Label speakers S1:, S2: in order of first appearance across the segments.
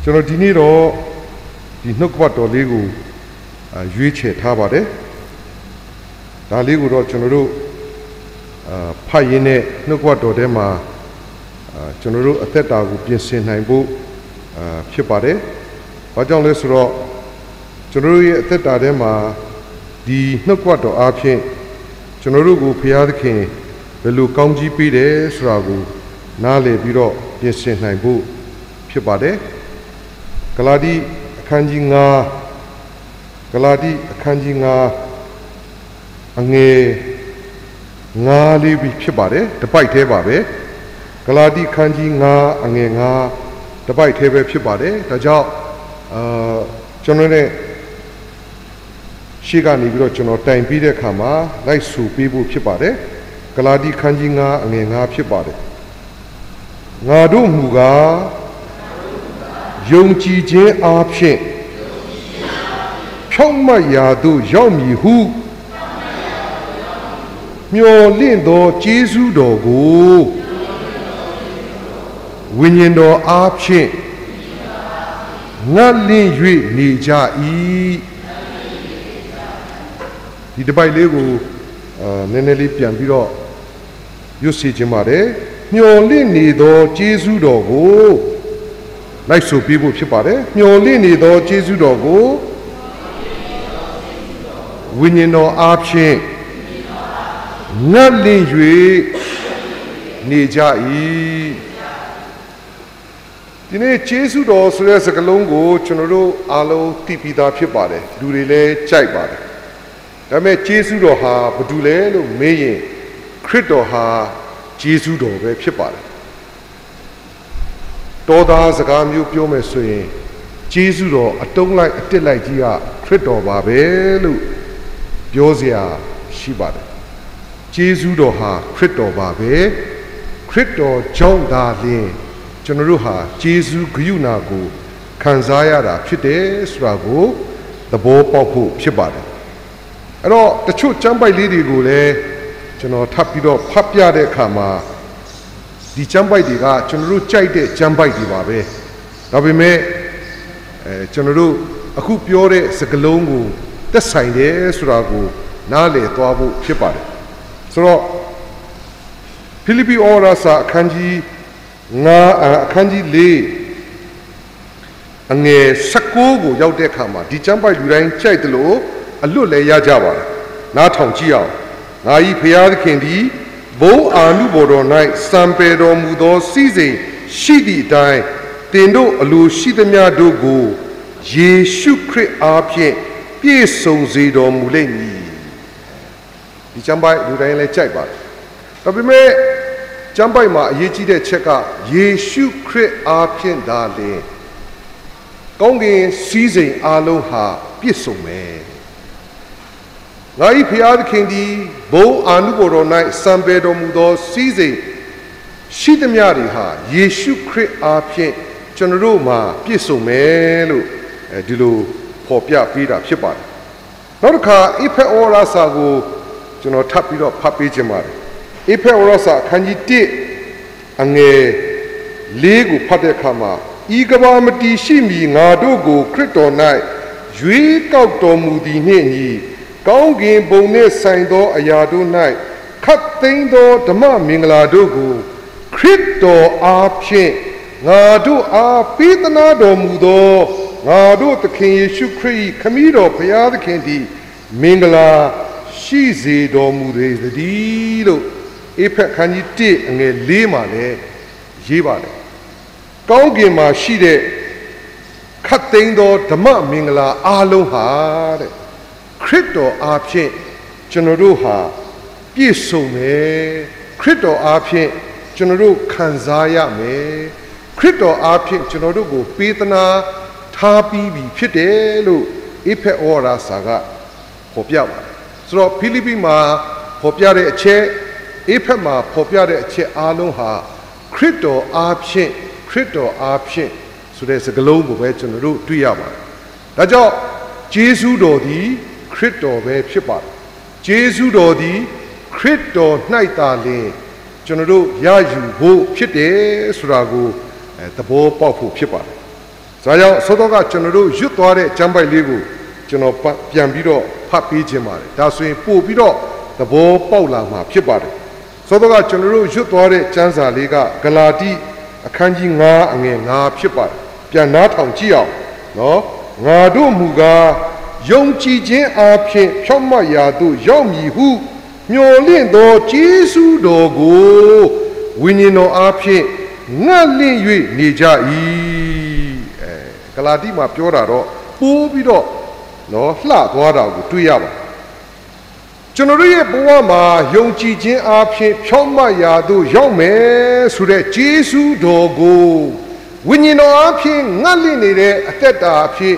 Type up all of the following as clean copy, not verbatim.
S1: ကျွန်တော်ဒီနေ့တော့ဒီနှုတ်ကပတ်တော်လေးကိုရွေးချယ်ထားပါတယ်ဒါလေးကိုတော့ကျွန်တော်တို့ဖတ်ရင်းနဲ့နှုတ်ကပတ်တော်ထဲမှာကျွန်တော်တို့အသက်တာကိုပြင်ဆင်နိုင်ဖို့ဖြစ်ပါတယ်ဘာကြောင့်လဲဆိုတော့ကျွန်တော်တို့ရဲ့အသက်တာထဲမှာဒီနှုတ်ကပတ်တော်အားဖြင့်ကျွန်တော်တို့ကိုဘုရားသခင်ဘယ်လိုကောင်းကြီးပေးတယ်ဆိုတာကိုနားလည်ပြီးတော့ပြင်ဆင်နိုင်ဖို့ဖြစ်ပါတယ်ဂလာတိအခန်းကြီး9ဂလာတိအခန်းကြီး9အငယ်9လေးပြီးဖြစ်ပါတယ်တစ်ပိုက်သေးပါပဲဂလာတိအခန်းကြီး9အငယ်9တစ်ပိုက်သေးပဲဖြစ်ပါတယ်ဒါကြောင့်ကျွန်တော်နဲ့ရှေ့ကနေပြီးတော့ကျွန်တော်တိုင်ပြီးတဲ့အခါမှာလိုက်ဆိုပေးဖို့ဖြစ်ပါတယ်ဂလာတိအခန်းကြီး9အငယ်9ဖြစ်ပါတယ်ငါတို့မူကားယုံကြည်ခြင်းအားဖြင့်ဖြောင့်မတ်ရာသို့ရောက်မည်ဟုမျှော်လင့်သောကျေးဇူးတော်ကိုဝိညာဉ်တော်အားဖြင့်ငတ်လင့်၍နေကြ၏ဒီတစ်ပိုက်လေးကိုနည်းနည်းလေးပြန်ပြီးတော့ရွတ်စီခြင်းပါတယ်မျှော်လင့်နေသောကျေးဇူးတော်ကိုလိုက်ဆိုပြဖို့ဖြစ်ပါတယ်မျှော်လင့်နေသောကျေးဇူးတော်ကိုဝိညာဉ်တော်အားဖြင့်ငတ်လင့်၍နေကြ၏ဒီနေ့ကျေးဇူးတော်ဆိုတဲ့စကားလုံးကိုကျွန်တော်တို့အားလုံးသိပြီးသားဖြစ်ပါတယ်လူတွေလည်းကြိုက်ပါတယ်ဒါပေမဲ့ကျေးဇူးတော်ဟာဘာတူလဲလို့မေးရင်ခရစ်တော်ဟာကျေးဇူးတော်ပဲဖြစ်ပါတယ်တော်သားစကားမျိုးပြောမယ်ဆိုရင်ကျေးဇူးတော်အတုံးလိုက်အတစ်လိုက်ကြီးကခရစ်တော်ပါပဲလို့ပြောစရာရှိပါတယ်ကျေးဇူးတော်ဟာခရစ်တော်ပါပဲခရစ်တော်ကြောင့်သာလျှင်ကျွန်တော်တို့ဟာကျေးဇူးဂရုဏာကိုခံစားရတာဖြစ်တယ်ဆိုတာကိုသဘောပေါက်ဖို့ဖြစ်ပါတယ်အဲ့တော့တချို့ကျမ်းပိုက်လေးတွေကိုလည်းကျွန်တော်ထပ်ပြီးတော့ဖတ်ပြတဲ့အခါမှာဒီကျမ်းပိုက်တွေကကျွန်တော်တို့ကြိုက်တဲ့ကျမ်းပိုက်တွေပါပဲဒါပေမဲ့ကျွန်တော်တို့အခုပြောတဲ့စကားလုံးကိုသက်ဆိုင်တယ်ဆိုတာကိုနားလည်သွားဖို့ဖြစ်ပါတယ်ဆိုတော့ဖိလိပ္ပိဩဝါဒစာအခန်းကြီးအခန်းကြီး4အငယ်19ကိုရောက်တဲ့အခါမှာဒီကျမ်းပိုက်လူတိုင်းကြိုက်တယ်လို့အလွတ်လည်းရကြပါတယ်နားထောင်ကြည့်အောင်ငါဤဖျားသခင်သည်ဘုန်းအာနုဘော်တော်၌စံပယ်တော်မူသောစီစဉ်ရှိသည့်အတိုင်းတင်တို့အလိုရှိသမျှတို့ကိုယေရှုခရစ်အားဖြင့်ပြည့်စုံစေတော်မူလိမ့်မည်ဒီကျမ်းပိုက်လူတိုင်းလည်းကြိုက်ပါတယ်ဒါပေမဲ့ကျမ်းပိုက်မှာအရေးကြီးတဲ့ချက်ကယေရှုခရစ်အားဖြင့်သာလျှင်ကောင်းကင်စီးစိမ်အလုံးဟာပြည့်စုံမယ်ငါ၏ဖျားသခင်သည်ဘုန်းအာနုဘော်တော်၌စံပယ်တော်မူသောစီးစိမ်ရှိသမျှတွေဟာယေရှုခရစ်အားဖြင့်ကျွန်တော်တို့မှာပြည့်စုံမယ်လို့ဒီလိုဖော်ပြပေးတာဖြစ်ပါတယ်နောက်တစ်ခါအေဖက်ဩဝါဒစာကိုကျွန်တော်ထပ်ပြီးတော့ဖတ်ပေးခြင်းပါတယ်အေဖက်ဩဝါဒစာအခန်းကြီး1အငယ်4ကိုဖတ်တဲ့အခါမှာဤကဘာမတီရှိမီငါတို့ကိုခရစ်တော်၌ရွေးကောက်တော်မူသည်နှင့်ညီကောင်းကင်ဘုံနှင့်ဆိုင်သောအရာတို့၌ခတ်သိမ်းသောဓမ္မမင်္ဂလာတို့ကိုခရစ်တော်အားဖြင့်ငါတို့အားပေးသနာတော်မူသောငါတို့သခင်ယေရှုခရစ်ခမည်းတော်ဘုရားသခင်သည်မင်္ဂလာရှိစေတော်မူသည်လို့အေဖက်ခန်းကြီး1အငယ်4မှာလည်းရေးပါတယ်ကောင်းကင်မှာရှိတဲ့ခတ်သိမ်းသောဓမ္မမင်္ဂလာအားလုံးဟာတဲ့ခရစ်တော်အားဖြင့်ကျွန်တော်တို့ဟာပြည့်စုံမယ်ခရစ်တော်အားဖြင့်ကျွန်တော်တို့ခံစားရမယ်ခရစ်တော်အားဖြင့်ကျွန်တော်တို့ကိုပေးသနာထားပြီးပြီဖြစ်တယ်လို့အေဖက်ဩဝါဒစာကဖော်ပြပါတယ်ဆိုတော့ဖိလိပ္ပိမှာဖော်ပြတဲ့အချက်အေဖက်မှာဖော်ပြတဲ့အချက်အားလုံးဟာခရစ်တော်အားဖြင့်ဆိုတဲ့စကားလုံးကိုပဲကျွန်တော်တို့တွေ့ရပါတယ်ဒါကြောင့်ယေရှုတော်သည်ခရစ်တော်ပဲဖြစ်ပါတယ်ယေရှုတော်သည်ခရစ်တော်၌သာလျှင်ကျွန်တော်တို့ရယူဖို့ဖြစ်တယ်ဆိုတာကိုသဘောပေါက်ဖို့ဖြစ်ပါတယ် 자요 소도가 전으로 유도하래 잠발 리고 저노ပြန်ပြီးတော့ ဖတ်ပေးခြင်းပါတယ် ဒါဆိုရင် ပို့ပြီးတော့ သဘောပေါက်လာမှာ ဖြစ်ပါတယ် 소도가 전으로 유도하래 짠사리가 갈라디အခန်းကြီး 5 အငယ် 5 ဖြစ်ပါတယ် ပြန်နားထောင်ကြည့်အောင် နော် ငါတို့မူကား ယုံကြည်ခြင်းအားဖြင့် ဖြောင့်မတ်ရာသို့ ရောက်မည်ဟု မျှော်လင့်သော ကျေးဇူးတော်ကို ဝိညာဉ်တော်အားဖြင့် ငတ်လင့် ၍နေကြ၏ဂလာတိမှာပြောတာတော့ ပိုးပြီးတော့ နော် လှသွားတာကို တွေ့ရပါ ကျွန်တော်တို့ရဲ့ဘဝမှာ ယုံကြည်ခြင်းအားဖြင့် ဖြောင့်မတ်ရာသို့ ရောက်မယ်ဆိုတဲ့ ကျေးဇူးတော်ကို ဝိညာဉ်တော်အားဖြင့် ငတ်လင့်နေတဲ့ အသက်တာအဖြစ်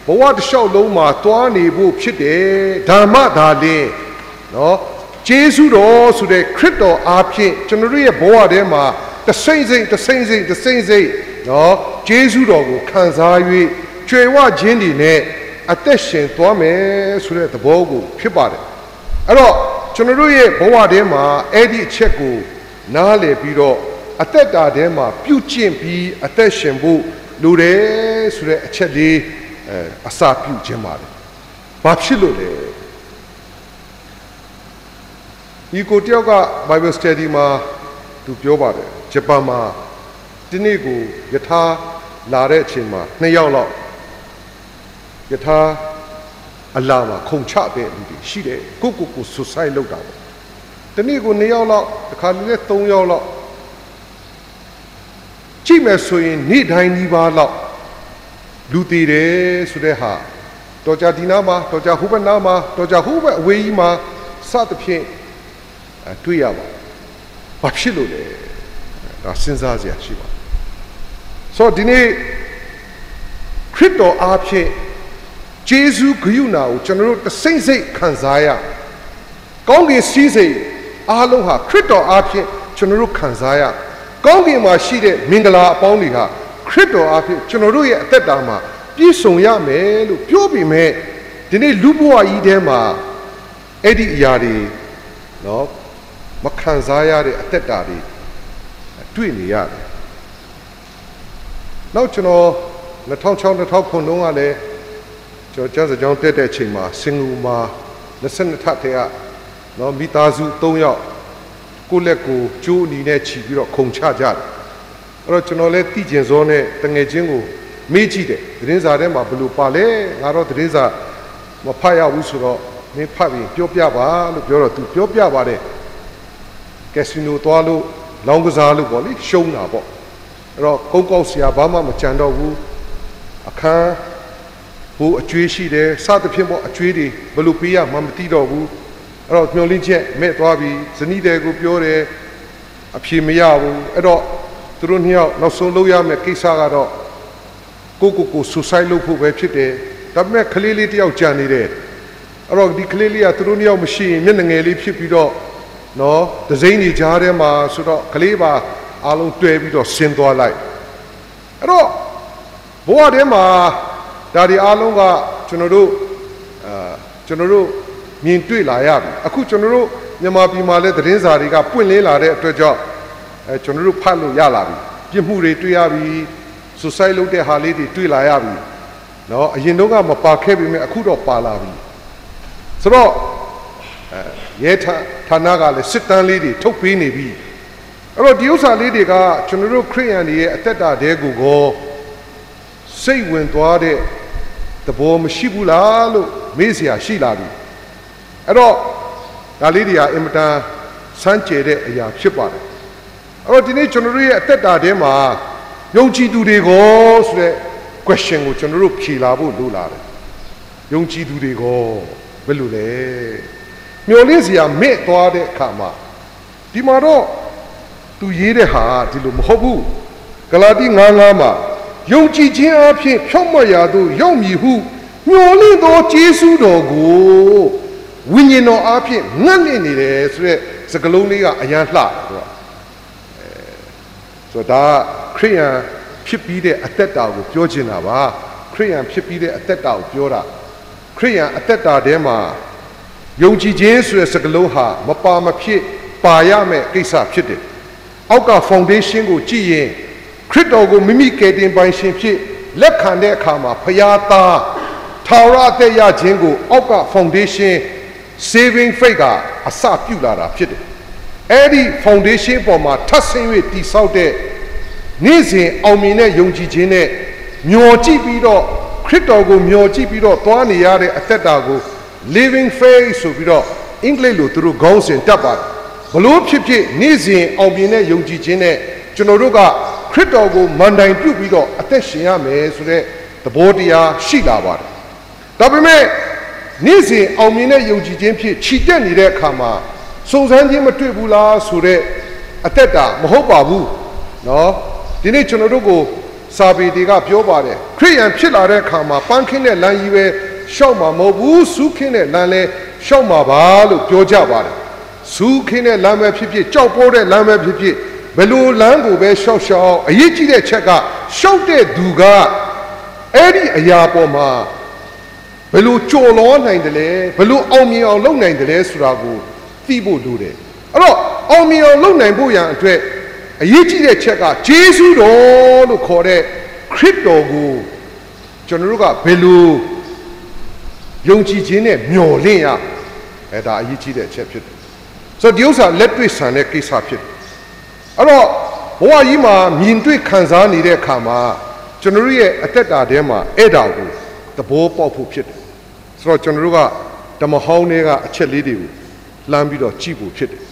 S1: ဘဝတစ်လျှောက်လုံးမှာ တွားနေဖို့ ဖြစ်တယ် ဓမ္မဒါလင်း နော် ကျေးဇူးတော်ဆိုတဲ့ ခရစ်တော်အားဖြင့် ကျွန်တော်တို့ရဲ့ဘဝထဲမှာ တစိမ့်စိမ့် နော် ကျေးဇူးတော်ကို ခံစား၍ ကြွယ်ဝခြင်းတွေနဲ့ အသက်ရှင်သွားမယ်ဆိုတဲ့ သဘောကို ဖြစ်ပါတယ် အဲ့တော့ ကျွန်တော်တို့ရဲ့ဘဝထဲမှာ အဲ့ဒီအချက်ကို နားလည်ပြီးတော့ အသက်တာထဲမှာ ပြုကျင့်ပြီး အသက်ရှင်ဖို့ လိုတယ်ဆိုတဲ့ အချက်လေး အစပြုခြင်းပါတယ် ဘာဖြစ်လို့လဲ ဒီကိုတယောက်က Bible Study မှာ သူပြောပါတယ် ဂျပန်မှာ ဒီနေ့ကို ယထာလာတဲ့အချိန်မှာ 2 ယောက်လောက် ယထာ အလာမှာ ခုံချတဲ့လူတွေ ရှိတယ် ကို suicide လုပ်တာပေါ့ ဒီနေ့ကို 2 ယောက်လောက် တစ်ခါလည်း 3 ယောက်လောက် ကြည့်မယ်ဆိုရင် နေ့တိုင်းနီးပါးလောက် လူတည်တယ်ဆိုတဲ့ဟာ တော်ကြဒီနားမှာ တော်ကြဟိုဘက်နားမှာ တော်ကြဟိုဘက်အဝေးကြီးမှာ စသဖြင့် တွေ့ရပါ ဘာဖြစ်လို့လဲ ဒါ စဉ်းစားစရာရှိပါ ဆိုတော့ ဒီနေ့ ခရစ်တော်အားဖြင့် ကျေးဇူးဂရုဏာကို ကျွန်တော်တို့ တစိမ့်စိမ့် ခံစားရ ကောင်းကင်စည်းစိမ် အားလုံးဟာ ခရစ်တော်အားဖြင့် ကျွန်တော်တို့ ခံစားရ ကောင်းကင်မှာရှိတဲ့ မင်္ဂလာအပေါင်းတွေဟာ ခရစ်တော်အားဖြင့် ကျွန်တော်တို့ရဲ့ အသက်တာမှာ ပြည့်စုံရမယ်လို့ ပြောပေမဲ့ ဒီနေ့ လူဘဝကြီးထဲမှာ အဲ့ဒီအရာတွေ နော် မခံစားရတဲ့ အသက်တာတွေ တွေ့နေရတယ် နောက်ကျွန်တော် 2006-2009 တုန်းကလည်း ကျွန်တော် ကျမ်းစာကျောင်းတက်တဲ့အချိန်မှာ စင်ကာပူမှာ 22 ထပ်ထဲက နော် မိသားစု 3 ယောက် ကိုယ့်လက်ကို ကြိုးအနီနဲ့ ခြီပြီးတော့ ခုံချကြတယ် အဲ့တော့ ကျွန်တော်လည်း သိကျင်စောနဲ့ တငယ်ချင်းကို မေးကြည့်တယ် သတင်းစာထဲမှာ ဘယ်လိုပါလဲ ငါတော့ သတင်းစာ မဖတ်ရဘူးဆိုတော့ မင်းဖတ်ပြီး ပြောပြပါလို့ ပြောတော့ သူ ပြောပြပါတယ် ကက်စီနိုသွားလို့ လောင်းကစားလို့ပေါ့လေ ရှုံးတာပေါ့ အဲ့တော့ ကုန်းကောက်ဆရာ ဘာမှမကြံတော့ဘူး အခန်း ဟိုအကျွေးရှိတယ် စသဖြင့်ပေါ့ အကျွေးတွေ ဘယ်လိုပေးရမှမသိတော့ဘူး အဲ့တော့ မျှော်လင့်ချက် မဲ့သွားပြီ ဇနီးတဲ့ကို ပြောတယ် အဖြေမရဘူး အဲ့တော့ သူတို့ 2 ယောက် နောက်ဆုံးလုပ်ရမယ့် ကိစ္စကတော့ ကို suicide လုပ်ဖို့ပဲ ဖြစ်တယ် ဒါပေမဲ့ ကလေးလေး တစ်ယောက် ကြံနေတယ် အဲ့တော့ ဒီကလေးလေးက သူတို့ 2 ယောက် မရှိရင် မျက်နှာငယ်လေး ဖြစ်ပြီးတော့ နော် ဒစိမ့်တွေကြားထဲမှာ ဆိုတော့ ကလေးပါ အားလုံး တွဲပြီးတော့ ဆင်းသွားလိုက် အဲ့တော့ ဘဝထဲမှာ ဒါတွေအားလုံးက ကျွန်တော်တို့ မြင်တွေ့လာရပြီ အခု ကျွန်တော်တို့ မြန်မာပြည်မှာလည်း သတင်းစာတွေက ပွင့်လင်းလာတဲ့အတွက်ကြောင့် ကျွန်တော်တို့ ဖတ်လို့ရလာပြီ ပြစ်မှုတွေ တွေ့ရပြီ suicide လုပ်တဲ့ဟာလေးတွေ တွေ့လာရပြီ နော် အရင်တော့က မပါခဲ့ပေမဲ့ အခုတော့ ပါလာပြီ ဆိုတော့ ရဲဌာနကလည်း စစ်တမ်းလေးတွေ ထုတ်ပေးနေပြီ အဲ့တော့ ဒီဥစ္စာလေးတွေက ကျွန်တော်တို့ ခရစ်ယာန်တွေရဲ့ အသက်တာတဲကို စိတ်ဝင်သွားတဲ့ သဘောမရှိဘူးလားလို့ မေးစရာရှိလာပြီ အဲ့တော့ ဒါလေးတွေက အင်မတန် စမ်းကြယ်တဲ့အရာ ဖြစ်ပါတယ် အဲ့တော့ ဒီနေ့ ကျွန်တော်တို့ရဲ့ အသက်တာထဲမှာ ယုံကြည်သူတွေကိုဆိုတဲ့ question ကို ကျွန်တော်တို့ ဖြေလာဖို့ လိုလာတယ် ယုံကြည်သူတွေကို ဘယ်လိုလဲ မျှော်လင့်စရာ မဲ့သွားတဲ့အခါမှာ ဒီမှာတော့ သူရေးတဲ့ဟာ ဒီလိုမဟုတ်ဘူး ဂလာတိ 9:5 မှာ ယုံကြည်ခြင်းအဖြစ် ဖြောင့်မတ်ရာသို့ ရောက်မည်ဟု မျှော်လင့်သော ကျေးဇူးတော်ကို ဝိညာဉ်တော်အဖြစ် ငတ်လင့်နေတယ်ဆိုတဲ့ စကားလုံးလေးက အရန်လှတယ် ဆိုတော့ ဒါ ခရစ်ယာန် ဖြစ်ပြီးတဲ့ အသက်တာကို ပြောချင်တာပါ ခရစ်ယာန် ဖြစ်ပြီးတဲ့ အသက်တာကို ပြောတာ ခရစ်ယာန် အသက်တာထဲမှာ ယုံကြည်ခြင်းဆိုတဲ့ စကားလုံးဟာ မပါမဖြစ် ပါရမယ့် ကိစ္စဖြစ်တယ် အောက်က foundation ကို ကြည့်ရင် ခရစ်တော်ကို မိမိကယ်တင်ပိုင်ရှင်ဖြစ် လက်ခံတဲ့အခါမှာဖျားသားထာဝရအသက်ရခြင်းကိုအောက်က foundation saving faith ကအစပြုလာတာဖြစ်တယ်အဲ့ဒီ foundation ပေါ်မှာထပ်ဆင်း၍တည်ဆောက်တဲ့နေ့စဉ်အောင်မြင်တဲ့ယုံကြည်ခြင်းနဲ့မျှော်ကြည့်ပြီးတော့ခရစ်တော်ကိုမျှော်ကြည့်ပြီးတော့သွားနေရတဲ့အသက်တာကို living faith ဆိုပြီးတော့အင်္ဂလိပ်လိုသူတို့ခေါင်းစဉ်တက်ပါတယ်ဘလို့ဖြစ်ဖြစ်နေ့စဉ်အောင်မြင်တဲ့ယုံကြည်ခြင်းနဲ့ကျွန်တော်တို့ကခရစ်တော်ကိုမန်တိုင်ပြုပြီးတော့အသက်ရှင်ရမယ်ဆိုတဲ့သဘောတရားရှိလာပါတယ်ဒါပေမဲ့နေ့စဉ်အောင်မြင်တဲ့ယုံကြည်ခြင်းဖြစ်ခြိတက်နေတဲ့အခါမှာစုံစမ်းခြင်းမတွေ့ဘူးလားဆိုတဲ့အသက်တာမဟုတ်ပါဘူးเนาะဒီနေ့ကျွန်တော်တို့ကိုစာပေတွေကပြောပါတယ်ခရိယန်ဖြစ်လာတဲ့အခါမှာပန်းခင်းတဲ့လမ်းကြီးပဲရှောက်မှာမဟုတ်ဘူးစူးခင်းတဲ့လမ်းလဲရှောက်မှာပါလို့ပြောကြပါတယ်စူးခင်းတဲ့လမ်းပဲဖြစ်ဖြစ်ကြောက်ပိုးတဲ့လမ်းပဲဖြစ်ဖြစ်ဘယ်လိုလမ်းကိုပဲရှောက်ရှောက်အရေးကြီးတဲ့ချက်ကရှောက်တဲ့သူကအဲ့ဒီအရာပေါ်မှာဘယ်လိုကြော်လွှားနိုင်တယ်လဲဘယ်လိုအောင်မြင်အောင်လုပ်နိုင်တယ်လဲဆိုတာကိုသိဖို့လိုတယ်အဲ့တော့အောင်မြင်အောင်လုပ်နိုင်ဖို့ရန်အတွက်အရေးကြီးတဲ့ချက်ကဂျေဇုတော်လို့ခေါ်တဲ့ခရစ်တော်ကိုကျွန်တော်တို့ကဘယ်လိုယုံကြည်ခြင်းနဲ့မျှော်လင့်ရအဲ့ဒါအရေးကြီးတဲ့အချက်ဖြစ်တယ်ဆိုတော့ဒီဥစ္စာလက်တွေ့ဆန်တဲ့ကိစ္စဖြစ်တယ်အဲ့တော့ဘဝကြီးမှာမြင်တွေ့ခံစားနေတဲ့အခါမှာကျွန်တော်တို့ရဲ့အသက်တာထဲမှာအဲ့ဒါကိုသဘောပေါက်ဖို့ဖြစ်တယ်ဆိုတော့ကျွန်တော်တို့ကဓမ္မဟောင်းတွေကအချက်လေးတွေကိုလမ်းပြီးတော့ကြည့်ဖို့ဖြစ်တယ်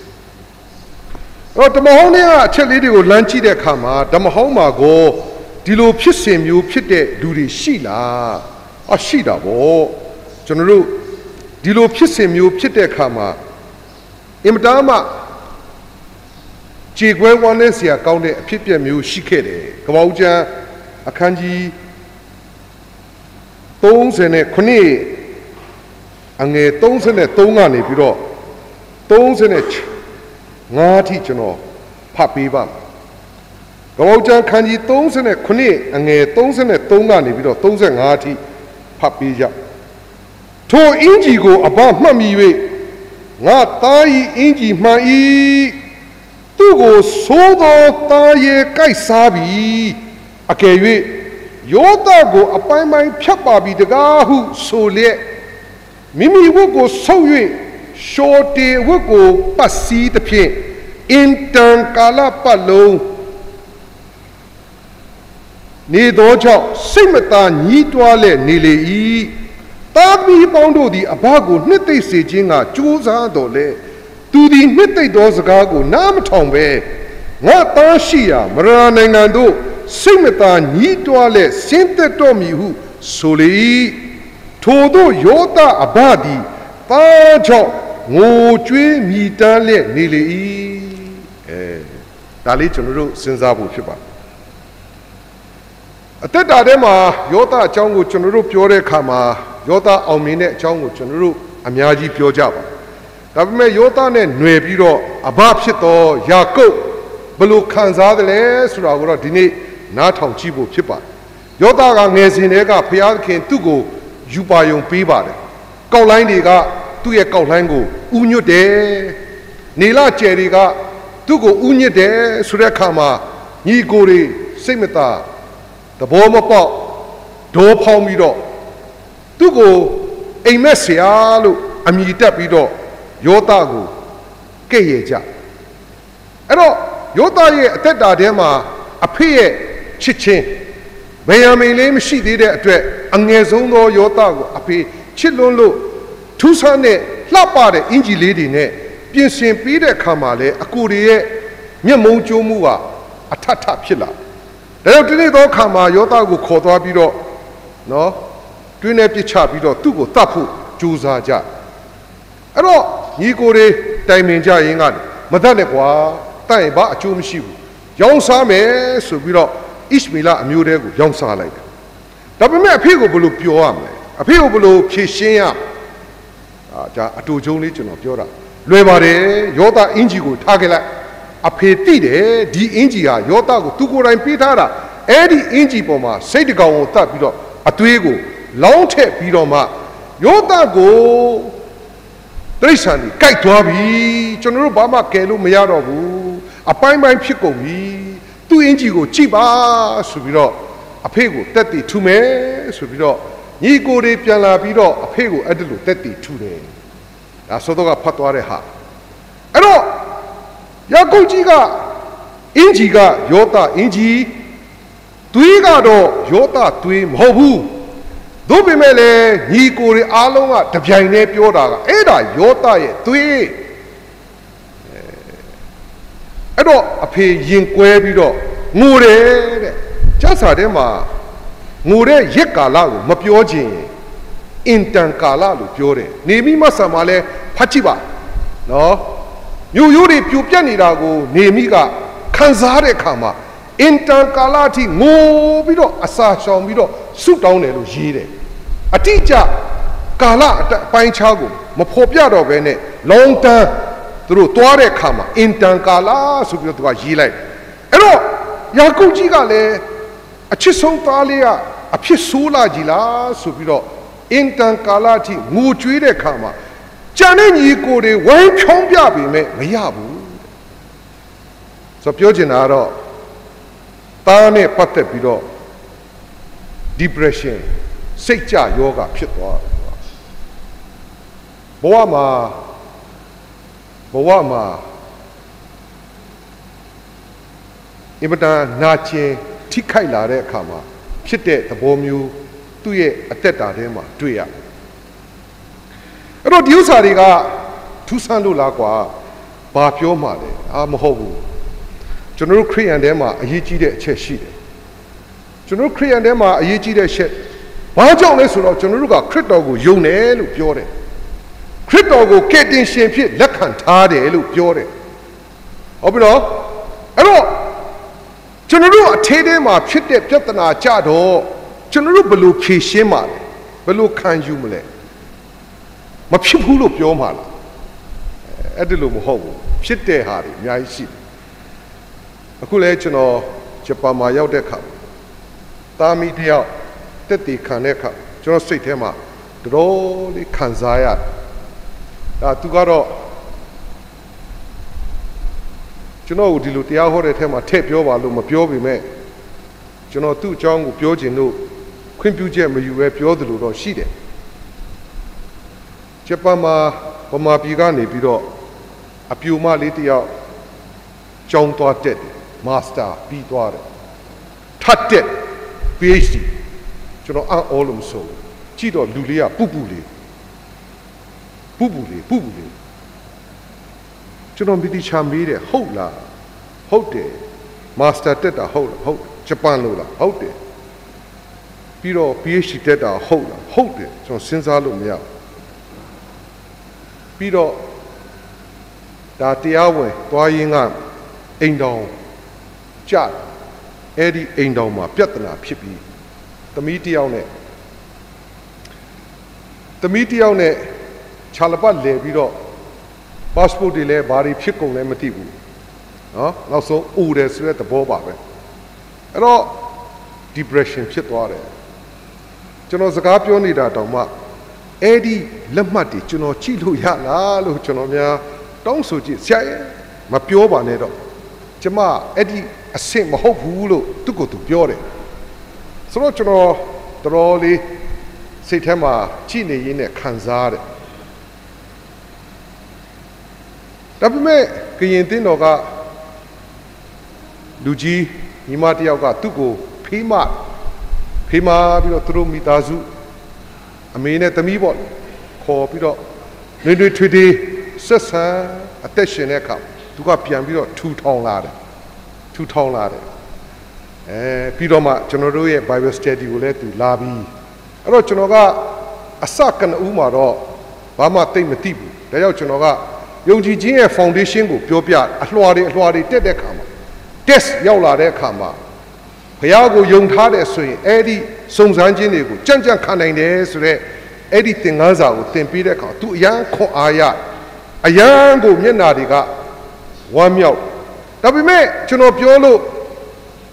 S1: အဲ့တော့ဓမ္မဟောင်းတွေကအချက်လေးတွေကိုလမ်းကြည့်တဲ့အခါမှာဓမ္မဟောင်းမှာကိုဒီလိုဖြစ်စဉ်မျိုးဖြစ်တဲ့လူတွေရှိလားရှိတာဗောကျွန်တော်တို့ဒီလိုဖြစ်စဉ်မျိုးဖြစ်တဲ့အခါမှာအင်မတန်မှခြေခွဲဝမ်းနဲ့ဆရာကောင်းတဲ့အဖြစ်အပျက်မျိုးရှိခဲ့တယ်ကမ္ဘာဦးကျမ်းအခန်းကြီး39အငယ်33ကနေပြီးတော့35ထိကျွန်တော်ဖတ်ပေးပါမယ်ကမ္ဘာဦးကျမ်းအခန်းကြီး39အငယ်33ကနေပြီးတော့35ထိဖတ်ပေးကြထိုအင်ကြီးကိုအဘမှတ်မိ၍ငါသားဤအင်ကြီးမှန်၏သူကိုသိုးသောသားရဲ့ကိုက်စားပြီးအကယ်၍ယောသကိုအပိုင်းပိုင်းဖြတ်ပါပြီတကားဟုဆိုလျက်မိမိဝတ်ကိုဆုပ်၍ရှောတေဝတ်ကိုပတ်စည်းသဖြင့်အင်တန်ကာလပတ်လုံးနေသောကြောင့်စိတ်မသာညှိတွားလက်နေလေ၏တာသမီပေါင်းတို့သည်အဘကိုနှစ်သိမ့်စေခြင်းကကြိုးစားတော်လဲသူသည်နှစ်သိမ့်သောစကားကိုနားမထောင်ပဲငါသားရှိရာမရဏနိုင်ငံတို့စိတ်မသာညှိတွားလက်ဆင်းသက်တော်မူဟုဆိုလေ၏ထိုတို့ယောသအဘသည်သားကြောင့်ငိုကြွေးမြည်တမ်းလက်နေလေ၏ဒါလေးကျွန်တော်တို့စဉ်းစားဖို့ဖြစ်ပါတယ်အသက်တာထဲမှာယောသအကြောင်းကိုကျွန်တော်တို့ပြောတဲ့အခါမှာယောသအောင်မြင်တဲ့အကြောင်းကိုကျွန်တော်တို့အများကြီးပြောကြပါဒါပေမဲ့ယောသနဲ့ຫນွယ်ပြီးတော့အဘဖြစ်သောယာကုပ်ဘယ်လိုခံစားသလဲဆိုတာကိုတော့ဒီနေ့နားထောင်ကြည့်ဖို့ဖြစ်ပါတယ်ယောသကငယ်စဉ်တည်းကဘုရားသခင်သူ့ကိုယူပါယုံပေးပါတယ်ကောက်လိုင်းတွေကသူ့ရဲ့ကောက်လိုင်းကိုဥညွတ်တယ်နေလကျယ်တွေကသူ့ကိုဥညွတ်တယ်ဆိုတဲ့အခါမှာညီကိုတွေစိတ်မသာသဘောမပေါက်ဒေါဖောင်းပြီးတော့သူ့ကိုအိမ်မက်ဆရာလို့အမည်တက်ပြီးတော့ယောသကိုကဲ့ရဲ့ကြအဲ့တော့ယောသရဲ့အသက်တာထဲမှာအဖေရဲ့ချစ်ချင်းဗေယံမိန်လေးမရှိသေးတဲ့အတွက်အငယ်ဆုံးသောယောသကိုအဖေချစ်လွန်းလို့ထူးဆန်းတဲ့လှပတဲ့အင်ဂျီလေးတွေနဲ့ပြင်ဆင်ပေးတဲ့အခါမှာလဲအကိုတွေရဲ့မျက်မုံကျိုးမှုကအထထဖြစ်လာဒါကြောင့်ဒီနေ့သောအခါမှာယောသကိုခေါ်သွားပြီးတော့နော်တွင်းနဲ့ပြစ်ချပြီးတော့သူ့ကိုတတ်ဖို့ကြိုးစားကြအဲ့တော့ညီကိုတွေတိုင်ပင်ကြရင်ကမတတ်နဲ့ကွာတတ်ရင်ဘာအကျိုးမရှိဘူးရောင်းစားမယ်ဆိုပြီးတော့ဣရှမေလအမျိုးတဲကိုရောင်းစားလိုက်တယ်ဒါပေမဲ့အဖေကိုဘယ်လိုပြောရမလဲအဖေကိုဘယ်လိုဖြေရှင်းရဒါအတူချုံလေးကျွန်တော်ပြောတာလွယ်ပါတယ်ယောသအင်ဂျီကိုထားခဲ့လိုက်အဖေတိတယ်ဒီအင်ဂျီဟာယောသကိုသူကိုယ်တိုင်ပေးထားတာအဲ့ဒီအင်ဂျီပေါ်မှာစိတ်တကောင်ကိုတတ်ပြီးတော့အသွေးကိုလောင်းထက်ပြီးတော့မှယောသကိုတိရစ္ဆာန်ကြီးကြိုက်သွားပြီကျွန်တော်တို့ဘာမှကယ်လို့မရတော့ဘူးအပိုင်းပိုင်းဖြစ်ကုန်ပြီသူ့အင်ဂျီကိုကြည့်ပါဆိုပြီးတော့ အဖေကိုတက်တီထူမယ်ဆိုပြီးတော့ညီကိုတွေပြန်လာပြီးတော့အဖေကိုအဲ့ဒါလိုတက်တီထူတယ်ဒါဆိုတော့ကဖတ်သွားတဲ့ဟာအဲ့တော့ယာကုပ်ကြီးကအင်ကြီးကယောသအင်ကြီးသွေးကတော့ယောသသွေးမဟုတ်ဘူးတို့ပေမဲ့လည်းညီကိုတွေအားလုံးကတပြိုင်တည်းပြောတာကအဲ့ဒါယောသရဲ့သွေးအဲ့တော့အဖေရင်ကွဲပြီးတော့ငိုတယ်တဲ့ကျမ်းစာထဲမှာငိုတဲ့ရက်ကာလကိုမပြောခြင်းအင်တန်ကာလလို့ပြောတယ်နေမိမဆာမှာလဲဖတ်ကြည့်ပါနော်မြို့ရိုးတွေပြိုပြတ်နေတာကိုနေမိကခံစားတဲ့အခါမှာအင်တန်ကာလအထိငိုပြီးတော့အစာရှောင်ပြီးတော့ဆုတောင်းတယ်လို့ရေးတယ်အတိအကျကာလအပိုင်းခြားကိုမဖော်ပြတော့ဘဲနဲ့ long term သူတို့တွားတဲ့အခါမှာအင်တန်ကာလဆိုပြီးတော့သူကရေးလိုက်အဲ့တော့ယာကုပ်ကြီးကလည်းအချစ်ဆုံးသားလေးကအဖြစ်ဆိုးလာကြီးလားဆိုပြီးတော့အင်တန်ကာလအထိငိုကြွေးတဲ့အခါမှာကြံတဲ့ညီကိုတွေဝိုင်းဖြောင်းပြပေမဲ့မရဘူးဆိုပြောချင်တာကတော့သားနဲ့ပတ်သက်ပြီးတော့ depression စိတ်ကြယောဂဖြစ်သွားတယ်ဘဝမှာအင်မတန်နာကျင်ထိခိုက်လာတဲ့အခါမှာဖြစ်တဲ့သဘောမျိုးသူ့ရဲ့အသက်တာထဲမှာတွေ့ရအဲ့တော့ဒီဥစ္စာတွေကထူးဆန်းလို့လားကွာဘာပြောမှလဲမဟုတ်ဘူးကျွန်တော်တို့ခရိယန်ထဲမှာအရေးကြီးတဲ့အချက်ရှိတယ်ကျွန်တော်တို့ခရိယန်ထဲမှာအရေးကြီးတဲ့အချက်ဘာကြောင့်လဲဆိုတော့ကျွန်တော်တို့ကခရစ်တော်ကိုယုံတယ်လို့ပြောတယ်ခရစ်တော်ကိုကယ်တင်ရှင်ဖြစ်လက်ခံထားတယ်လို့ပြောတယ်ဟုတ်ပြီနော်အဲ့တော့ကျွန်တော်တို့အထဲထဲမှာဖြစ်တဲ့ပြဿနာကြတော့ကျွန်တော်တို့ဘယ်လိုဖြေရှင်းမှာလဲဘယ်လိုခံယူမလဲမဖြစ်ဘူးလို့ပြောမှာလားအဲ့ဒီလိုမဟုတ်ဘူးဖြစ်တဲ့ဟာတွေအများကြီးရှိတယ်အခုလဲကျွန်တော်ဂျပန်မှာရောက်တဲ့အခါတာမီတယောက်တက်တည်ခံတဲ့အခါကျွန်တော်စိတ်ထဲမှာတော်လေးခံစားရတယ်ဒါသူကတော့ကျွန်တော်ဒီလိုတရားဟောတဲ့ထဲမှာထည့်ပြောပါလို့မပြောပေမဲ့ကျွန်တော်သူ့အကြောင်းကိုပြောခြင်းလို့ခွင့်ပြုချက်မယူပဲပြောသလိုတော့ရှိတယ်ဂျပန်မှာဗမာပြည်ကနေပြီးတော့အပြူမလေးတယောက်ကျောင်းသွားတက်တယ်မာစတာပြီးသွားတယ်ထပ်တက် PhD ကျွန်တော်အော်လို့မဆိုကြည့်တော့လူလေးကပူပူလေးကျွန်တော်မိတိချာမေးတယ်ဟုတ်လားဟုတ်တယ်မာစတာတက်တာဟုတ်လားဟုတ်ဂျပန်လို့လားဟုတ်တယ်ပြီးတော့ PhD တက်တာဟုတ်လားဟုတ်တယ်ကျွန်တော်စဉ်းစားလို့မရပြီးတော့ဒါတရားဝင်သွားရင်းကအိမ်တော်ကြအဲ့ဒီအိမ်တော်မှာပြဿနာဖြစ်ပြီးသမီးတယောက်နဲ့ခြာလပတ်လဲပြီးတော့ passport တွေလည်းဘာတွေဖြစ်ကုန်လဲမသိဘူးနော်နောက်ဆုံးအိုတယ်ဆိုတဲ့သဘောပါပဲအဲ့တော့ depression ဖြစ်သွားတယ်ကျွန်တော်စကားပြောနေတာတောင်မှအဲ့ဒီလက်မှတ်တွေကျွန်တော်ကြည့်လို့ရလားလို့ကျွန်တော်များတောင်းဆိုကြည့်ဆရာရဲ့မပြောပါနဲ့တော့ကျမအဲ့ဒီအဆင့်မဟုတ်ဘူးလို့သူကသူပြောတယ်ဆိုတော့ကျွန်တော်တော်လေးစိတ်ထဲမှာကြည့်နေရင်းနဲ့ခံစားရတယ်ဒါပေမဲ့ကရင်တင်းတော်ကလူကြီးညီမတယောက်ကသူ့ကိုဖေးမပြီးတော့သူတို့မိသားစုအမေနဲ့သမီးပေါ့ခေါ်ပြီးတော့နေထွေဆက်ဆံအသက်ရှင်တဲ့အခါသူကပြန်ပြီးတော့ထူထောင်လာတယ်ပြီးတော့မှကျွန်တော်တို့ရဲ့ Bible study ကိုလည်းသူလာပြီးအဲ့တော့ကျွန်တော်ကအစကနဦးမှာတော့ဘာမှသိမသိဘူးဒါကြောင့်ကျွန်တော်ကယုံကြည်ခြင်းရဲ့ foundation ကိုပြောပြအလွှာတွေတက်တဲ့အခါမှာ test ရောက်လာတဲ့အခါမှာဘုရားကိုယုံထားတယ်ဆိုရင်အဲ့ဒီစုံစမ်းခြင်းတွေကိုကြံ့ခံနိုင်တယ်ဆိုတော့အဲ့ဒီသင်ခန်းစာကိုသင်ပေးတဲ့အခါသူအရန်ခွန်အားရအရန်ကိုမျက်နာတွေကဝမ်းမြောက်ဒါပေမဲ့ကျွန်တော်ပြောလို့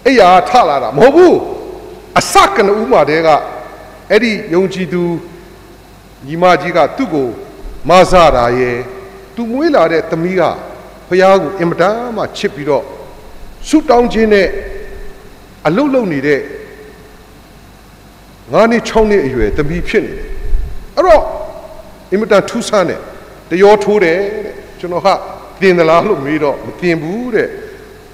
S1: အဲ့ရာထလာတာမဟုတ်ဘူးအစကနဦးမှာတည်းကအဲ့ဒီယုံကြည်သူညီမကြီးကသူ့ကိုမဆတာရဲ့သူမွေးလာတဲ့သမီးကဘုရားကိုအင်မတန်မှချစ်ပြီးတော့ဆုတောင်းခြင်းနဲ့အလုတ်လုံနေတဲ့ ngā ni chong ni yue tambi phit ni de aro imita thu san ne tayo tho de chuno ha tin da la lo me do ma tin bu de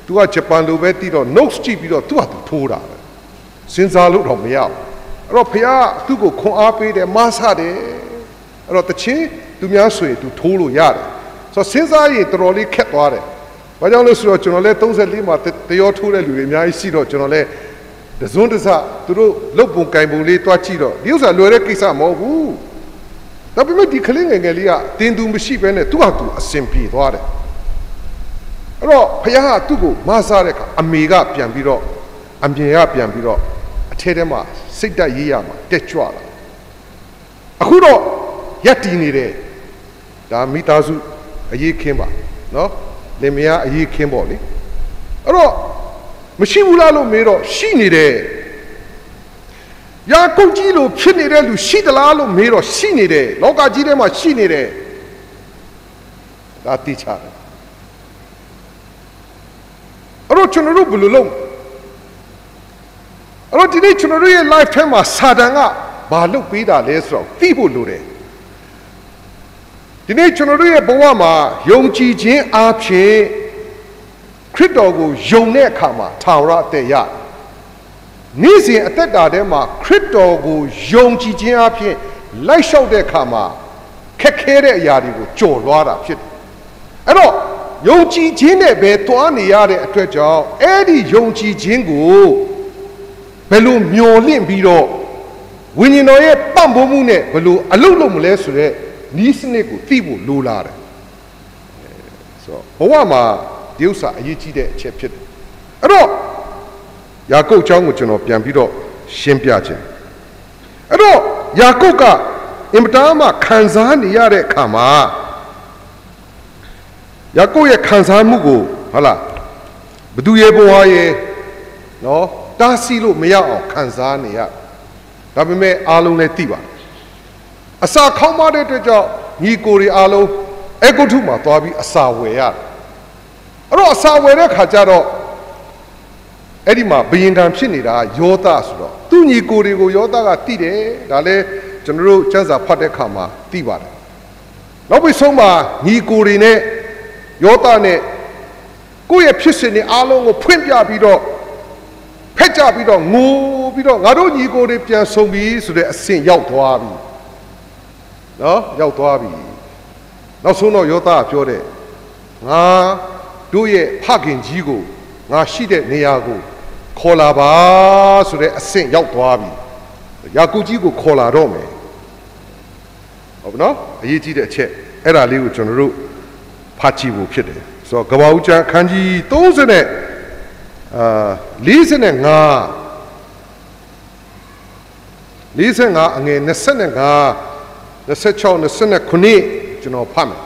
S1: tu ka Japan lo be ti do notes ကြည့်ပြီးတော့သူကသူထိုးတာပဲစဉ်းစားလို့တော့မရဘူးအဲ့တော့ဖခင်သူ့ကိုခွန်အားပေးတယ်မဆတယ်အဲ့တော့တချင်းသူများဆိုရင်သူထိုးလို့ရတယ်ဆိုတော့စဉ်းစားရင်တော်တော်လေးခက်သွားတယ်ဘာကြောင့်လဲဆိုတော့ကျွန်တော်လည်း34မှာတရောထိုးတဲ့လူတွေအများကြီးရှိတော့ကျွန်တော်လည်းတစွန်းတစသူတို့လုတ်ပုံကင်ပုံလေးတွားကြည့်တော့ဒီဥစ္စာလွယ်တဲ့ကိစ္စမဟုတ်ဘူးဒါပေမဲ့ဒီကလေးငယ်ငယ်လေးကတင်းသူမရှိဘဲနဲ့သူ့ဟာသူအစင်ပြေသွားတယ်အဲ့တော့ဖခင်ကသူ့ကိုမဆတဲ့အခါအမေကပြန်ပြီးတော့အမြင်ကပြန်ပြီးတော့အထဲထဲမှာစိတ်တက်ရေးရမှာတက်ကြွလာအခုတော့ရက်တည်နေတယ်ဒါမိသားစုအရေးခင်းပါနော်လင်မယားအရေးခင်းပေါ့လေအဲ့တော့မရှိဘူးလားလို့မေးတော့ရှိနေတယ်ယာကုပ်ကြီးလို့ဖြစ်နေတဲ့လူရှိသလားလို့မေးတော့ရှိနေတယ်လောကကြီးထဲမှာရှိနေတယ်ဒါသိချတယ်အဲ့တော့ကျွန်တော်တို့ဘယ်လိုလုပ်အဲ့တော့ဒီနေ့ကျွန်တော်တို့ရဲ့ life ထဲမှာစာတန်ကဘာလုပ်ပေးတာလဲဆိုတော့သိဖို့လိုတယ်ဒီနေ့ကျွန်တော်တို့ရဲ့ဘဝမှာယုံကြည်ခြင်းအပြင်ခရစ်တော်ကိုယုံတဲ့အခါမှာထာဝရအသက်ရနေ့စဉ်အသက်တာထဲမှာခရစ်တော်ကိုယုံကြည်ခြင်းအပြင်လိုက်လျှောက်တဲ့အခါမှာခက်ခဲတဲ့အရာတွေကိုကြော်လွှားတာဖြစ်တယ်အဲ့တော့ယုံကြည်ခြင်းနဲ့ပဲတွားနေရတဲ့အတွက်ကြောင့်အဲ့ဒီယုံကြည်ခြင်းကိုဘယ်လိုမျော်လင့်ပြီးတော့ဝိညာဉ်တော်ရဲ့ပံ့ပိုးမှုနဲ့ဘယ်လိုအလုပ်လုပ်မလဲဆိုတဲ့နီးစနစ်ကိုသိဖို့လိုလာတယ်ဆိုတော့ဘဝမှာဒီဥစ္စာအရေးကြီးတဲ့အချက်ဖြစ်တယ်အဲ့တော့ယာကုပ်အကြောင်းကိုကျွန်တော်ပြန်ပြီးတော့ရှင်းပြခြင်းအဲ့တော့ယာကုပ်ကအင်မတန်မှခံစားနေရတဲ့အခါမှာယာကုပ်ရဲ့ခံစားမှုကိုဟုတ်လားဘသူရဲ့ဘဝရဲ့နော်တားဆီးလို့မရအောင်ခံစားနေရဒါပေမဲ့အားလုံးလည်းသိပါတယ်အစာခေါင်းမတဲ့အတွက်ကြောင့်ညီကိုတွေအားလုံးအေဂုတ်ထုမှာသွားပြီးအစာဝယ်ရတယ်အဲ့တော့အစာဝယ်တဲ့ခါကျတော့အဲ့ဒီမှာဘယင်တန်ဖြစ်နေတာယောသဆိုတော့သူ့ညီကိုတွေကိုယောသကသိတယ်ဒါလည်းကျွန်တော်တို့ကျမ်းစာဖတ်တဲ့ခါမှာသိပါတယ်နောက်ပြီးဆုံးမှာညီကိုတွေနဲ့ယောသနဲ့ကိုယ့်ရဲ့ဖြစ်စဉ်တွေအားလုံးကိုဖွင့်ပြပြီးတော့ဖက်ကြပြီးတော့ငိုပြီးတော့ငါတို့ညီကိုတွေပြန်ဆုံပြီးဆိုတဲ့အဆင့်ရောက်သွားပြီနော်ရောက်သွားပြီနောက်ဆုံးတော့ယောသကပြောတယ်ငါတို့ရဲ့ဖခင်ကြီးကိုငါရှိတဲ့နေရာကိုခေါ်လာပါဆိုတဲ့အဆင့်ရောက်သွားပြီယာကုပ်ကြီးကိုခေါ်လာတော့မယ်ဟုတ်နော်အရေးကြီးတဲ့အချက်အဲ့ဒါလေးကိုကျွန်တော်တို့ဖတ်ကြည့်ဖို့ဖြစ်တယ်ဆိုတော့ကပ္ပဦးကျမ်းအခန်းကြီး30နဲ့45အငယ်25 26 29ကျွန်တော်ဖတ်မယ်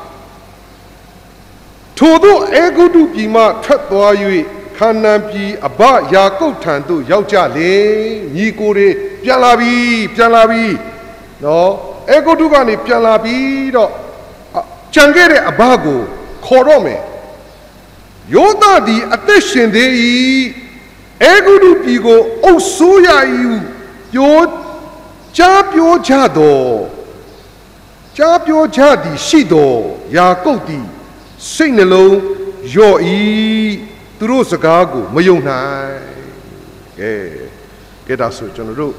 S1: ထို့သောအေဂုတုပြည်မှထွက်သွား၍ခါနာန်ပြည်အဘယာကုပ်ထံသို့ရောက်ကြလေညီကိုတွေပြန်လာပြီနော်အေဂုတုကနေပြန်လာပြီးတော့ကြံခဲ့တဲ့အဘကိုခေါ်တော့မယ်ယောသသည်အသက်ရှင်သေး၏အေဂုတုပြည်ကိုအုပ်စိုးရ၏ပြောကြသည်ရှိတော်ယာကုပ်သည်စိတ်နှလုံးလျော့၏သူတို့စကားကိုမယုံနိုင်ကဲဒါဆိုကျွန်တော်တို့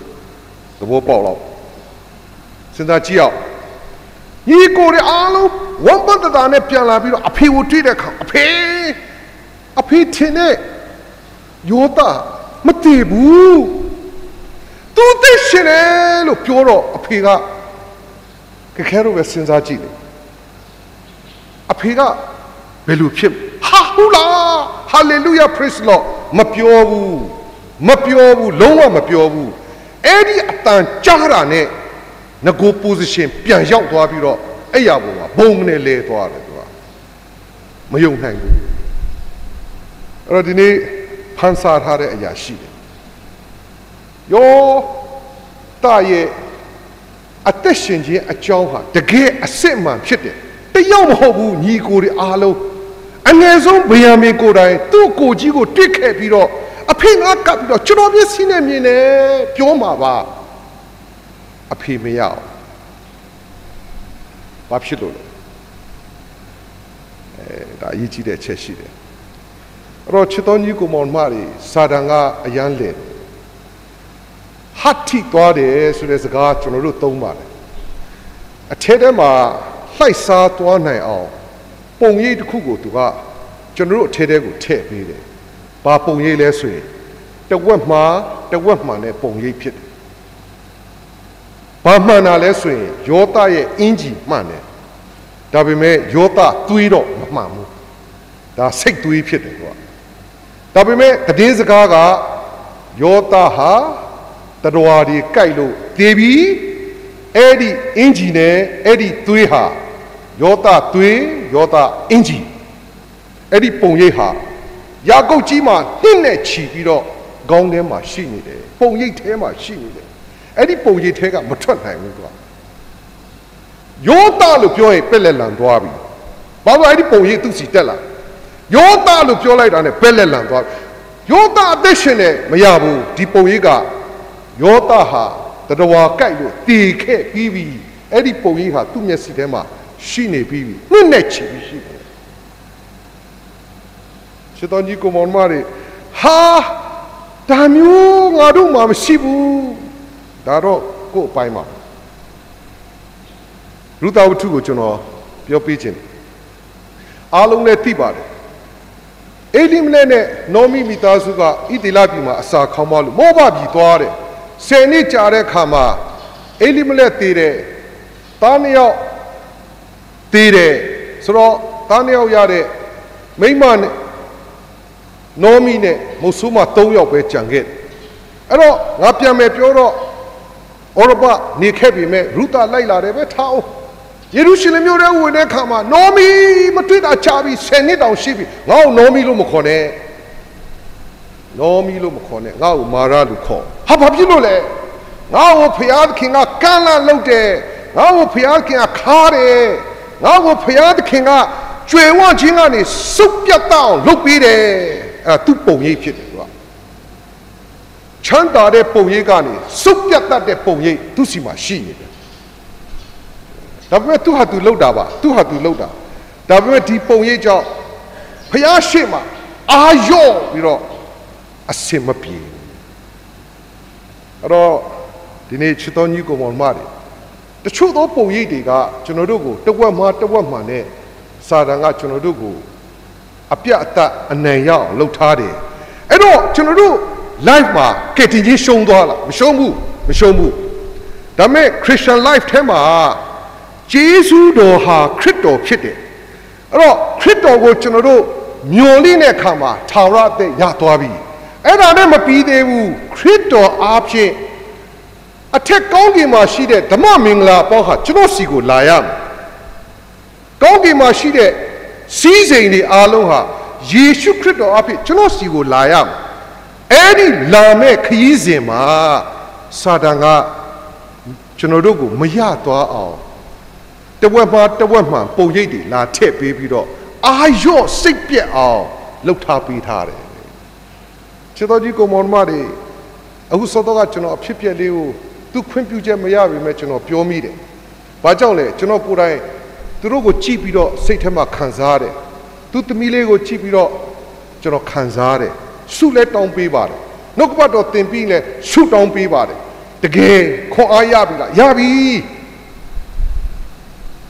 S1: သဘောပေါက်တော့စဉ်းစားကြည့်အောင်ညီကိုတွေအားလုံးဝမ်းပတ်တာနဲ့ပြန်လာပြီးတော့အဖေကိုတွေ့တဲ့အခါအဖေထင်တဲ့ယောသမတည်ဘူးသူသိရှင်တယ်လို့ပြောတော့အဖေကခဲတော့ပဲစဉ်းစားကြည့်တယ်အဖေကဘယ်လိုဖြစ်ဟာဟုတ်လားဟာလေလုယာ praise lord မပြောဘူးလုံးဝမပြောဘူးအဲ့ဒီအတန်ကြားတာနဲ့ငကို position ပြန်ရောက်သွားပြီးတော့အဲ့ရပေါ်မှာဘုံနဲ့လဲသွားတယ်သူကမယုံနိုင်ဘူးအဲ့တော့ဒီနေ့ဖန်ဆာထားတဲ့အရာရှိတယ်ယောသရဲ့အသက်ရှင်ခြင်းအကြောင်းဟာတကယ်အစစ်မှန်ဖြစ်တယ်တယောက်မဟုတ်ဘူးညီကိုတွေအားလုံးအငယ်ဆုံးဗေယံမေကိုယ်တိုင်သူ့ကိုကြီးကိုတွေ့ခဲ့ပြီးတော့အဖေငါကပ်ပြီးတော့ကျွန်တော်မျက်စိနဲ့မြင်တယ်ပြောမှာပါ အဖေမရအောင်ဘာဖြစ်လို့လဲဒါအရေးကြီးတဲ့အချက်ရှိတယ်အဲ့တော့ချစ်တော်ညီကိုမောင်မတွေစာတန်ကအယမ်းလင်ဟတ်ထိသွားတယ်ဆိုတဲ့စကားကျွန်တော်တို့သုံးပါတယ်အထက်ထဲမှာလှိုက်စားသွားနိုင်အောင်ပုံရိပ်တစ်ခုကိုသူကကျွန်တော်တို့အထက်ထဲကိုထည့်ပေးတယ်ဘာပုံရိပ်လဲဆိုရင်တဝက်မှာနဲ့ပုံရိပ်ဖြစ်တယ်ဘာမှန်တာလဲဆိုရင်ယောသရဲ့အင်ဂျီမှန်တယ်ဒါပေမဲ့ယောသသွေးတော့မမှန်ဘူးဒါစိတ်သွေးဖြစ်တယ်ကွာဒါပေမဲ့တည်င်းစကားကယောသဟာတတော်ဒီကြိုက်လို့တေးပြီးအဲ့ဒီအင်ဂျီနဲ့အဲ့ဒီသွေးဟာယောသသွေးယောသအင်ဂျီအဲ့ဒီပုံရိပ်ဟာယာကုပ်ကြီးမှာနှင်းနဲ့ခြီးပြီးတော့ခေါင်းထဲမှာရှိနေတယ်ပုံရိပ်ထဲမှာရှိနေတယ်အဲ့ဒီပုံရိပ်ထဲကမထွက်နိုင်ဘူးကွာယောသလို့ပြောရင်ပက်လက်လန်သွားပြီဘာလို့အဲ့ဒီပုံရိပ်သူ့စီတက်လာယောသလို့ပြောလိုက်တာနဲ့ပက်လက်လန်သွားပြီယောသအသက်ရှင်နေမရဘူးဒီပုံရိပ်ကယောသဟာတတော်ကြိုက်လို့တည်ခဲ့ပြီးပြီအဲ့ဒီပုံရိပ်ဟာသူ့မျက်စိထဲမှာရှိနေပြီးပြီနှင်းနဲ့ချီပြီးရှိတယ်ချစ်တော်ကြီးကိုမောင်မတွေဟာဒါမျိုးငါတို့မှမရှိဘူးဒါတော့ကို့အပိုင်းမှာလူသားဝတ္ထုကိုကျွန်တော်ပြောပြခြင်းအားလုံးလည်းသိပါတယ်အေလိမလက်နဲ့နောမိမိသားစုကဣသေလပြည်မှာအစာခေါင်းမလို့မောဘပြည်သွားတယ်10နှစ်ကြာတဲ့အခါမှာအေလိမလက်တည်တယ်သားနှစ်ယောက်တည်တယ်ဆိုတော့သားနှစ်ယောက်ရတဲ့မိန်းမနဲ့နောမိနဲ့မုတ်ဆိုးမ3ယောက်ပဲကြံခဲ့တယ်အဲ့တော့ငါပြန်မယ်ပြောတော့ဩရပနေခဲ့ပြီမဲ့ရုသလိုက်လာတယ်ပဲထားအောင်ယေရုရှလင်မြို့ထဲဝင်တဲ့အခါမှာနောမီမတွေ့တာချပြီး10နှစ်တောင်ရှိပြီငါ့ကိုနောမီလို့မခေါ်နဲ့နောမီလို့မခေါ်နဲ့ငါ့ကိုမာရလို့ခေါ်ဟာဘာဖြစ်လို့လဲငါ့ကိုဖျားသခင်ကကန့်လန့်လုပ်တယ်ငါ့ကိုဖျားသခင်ကခါတယ်ငါ့ကိုဖျားသခင်ကကျွေဝချင်းကနေစုပ်ပြတ်တောင်းလုပ်ပြီးတယ်အဲ့သူ့ပုံရိပ်ဖြစ်တယ်ကွာချမ်းသာတဲ့ပုံရိပ်ကနေစုပ်ပြတ်တတ်တဲ့ပုံရိပ်သူ့စီမှာရှိနေတယ်ဒါပေမဲ့သူဟာသူလှုပ်တာပါသူဟာသူလှုပ်တာဒါပေမဲ့ဒီပုံရိပ်ကြောင့်ဖျားရှိမှအာရော့ပြီးတော့အစင်မပြေအဲ့တော့ဒီနေ့ချစ်တော်ညီကိုမောင်မတွေတချို့သောပုံရိပ်တွေကကျွန်တော်တို့ကိုတဝက်မှနဲ့စာတန်ကကျွန်တော်တို့ကိုအပြတ်အသတ်အနံ့ရအောင်လှုပ်ထားတယ်အဲ့တော့ကျွန်တော်တို့ life မှာကဲတင်ကြီးရှုံးသွားလားမရှုံးဘူးဒါပေမဲ့ Christian life ထဲမှာဂျေဇုတော်ဟာခရစ်တော်ဖြစ်တယ်အဲ့တော့ခရစ်တော်ကိုကျွန်တော်တို့မျှော်လင့်တဲ့အခါမှာထာဝရအသက်ရသွားပြီအဲ့ဒါနဲ့မပြီးသေးဘူးခရစ်တော်အားဖြင့်အထက်ကောင်းကင်မှာရှိတဲ့ဓမ္မမင်္ဂလာပေါင်းဟာကျွန်တော်စီကိုလာရမယ်ကောင်းကင်မှာရှိတဲ့စီးစိမ်တွေအားလုံးဟာယေရှုခရစ်တော်အားဖြင့်ကျွန်တော်စီကိုလာရမယ်အဲ့ဒီလာမဲ့ခရီးစဉ်မှာစာတန်ကကျွန်တော်တို့ကိုမရသွားအောင်တဝက်မှပုံရိပ်တွေလာထည့်ပေးပြီးတော့အာရော့စိတ်ပြက်အောင်လှုပ်ထားပေးထားတယ်ချစ်တော်ကြီးကိုမောင်မတွေအခုစောတော့ကကျွန်တော်အဖြစ်ပြက်လေးကိုသူခွင့်ပြုချက်မရပေမဲ့ကျွန်တော်ပြောမိတယ်ဘာကြောင့်လဲကျွန်တော်ကိုယ်တိုင်သူတို့ကိုကြည့်ပြီးတော့စိတ်ထဲမှာခံစားရတယ်သူသမီးလေးကိုကြည့်ပြီးတော့ကျွန်တော်ခံစားရတယ်ဆုလဲတောင်းပေးပါတယ်နှုတ်ကပတ်တော်သင်ပြီးလဲဆုတောင်းပေးပါတယ်တကယ်ခွန်အားရပြီလားရပြီ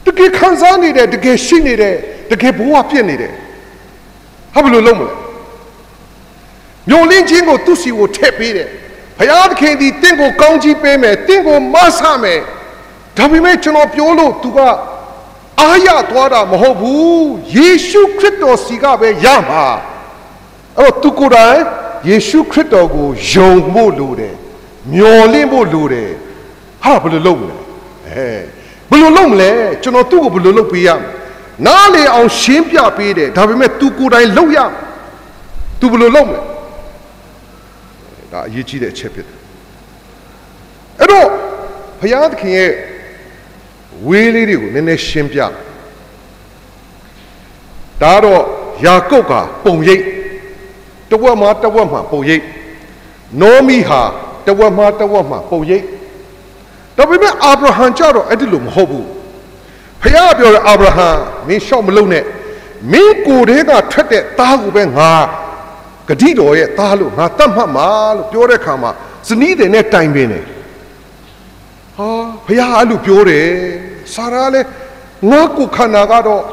S1: တကယ်ခံစားနေတယ်တကယ်ရှိနေတယ်တကယ်ဘဝပြည့်နေတယ်ဟာဘယ်လိုလုပ်မလဲမျောလင်းခြင်းကိုသူ့စီကိုထည့်ပေးတယ်ဘုရားသခင်ဒီတင့်ကိုကောင်းကြီးပေးမယ်တင့်ကိုမဆမယ်ဒါပေမဲ့ကျွန်တော်ပြောလို့သူကအားရသွားတာမဟုတ်ဘူးယေရှုခရစ်တော်စီကပဲရမှာအဲ့တော့သူကိုယ်တိုင်ယေရှုခရစ်တော်ကိုယုံဖို့လိုတယ်မျောလင့်ဖို့လိုတယ်ဟာဘယ်လိုလုပ်မလဲဘယ်လိုလုပ်မလဲကျွန်တော်သူ့ကိုဘယ်လိုလုပ်ပေးရမလဲနားလေအောင်ရှင်းပြပေးတယ်ဒါပေမဲ့သူကိုယ်တိုင်လုပ်ရသူဘယ်လိုလုပ်မလဲဒါအရေးကြီးတဲ့အချက်ဖြစ်တယ်အဲ့တော့ဘုရားသခင်ရဲ့ဝေးလေးတွေကိုနည်းနည်းရှင်းပြဒါတော့ယာကုပ်ကပုံရိပ်တဝက်မှပုံရိပ်နောမီဟာတဝက်မှပုံရိပ် ဒါပေမဲ့အာဗြဟံကြတော့အဲ့ဒီလိုမဟုတ်ဘူးဖခင်ပြောတယ်အာဗြဟံမင်းရှောက်မလုံးနဲ့မင်းကိုယ်တည်းကထွက်တဲ့သားကိုပဲငါဂတိတော်ရဲ့သားလို့ငါတတ်မှတ်မှာလို့ပြောတဲ့အခါမှာဇနီးတယ်နဲ့တိုင်ပင်တယ်ဟာဖခင်အဲ့လိုပြောတယ်ဆာရာလည်းငါကိုခန္ဓာကတော့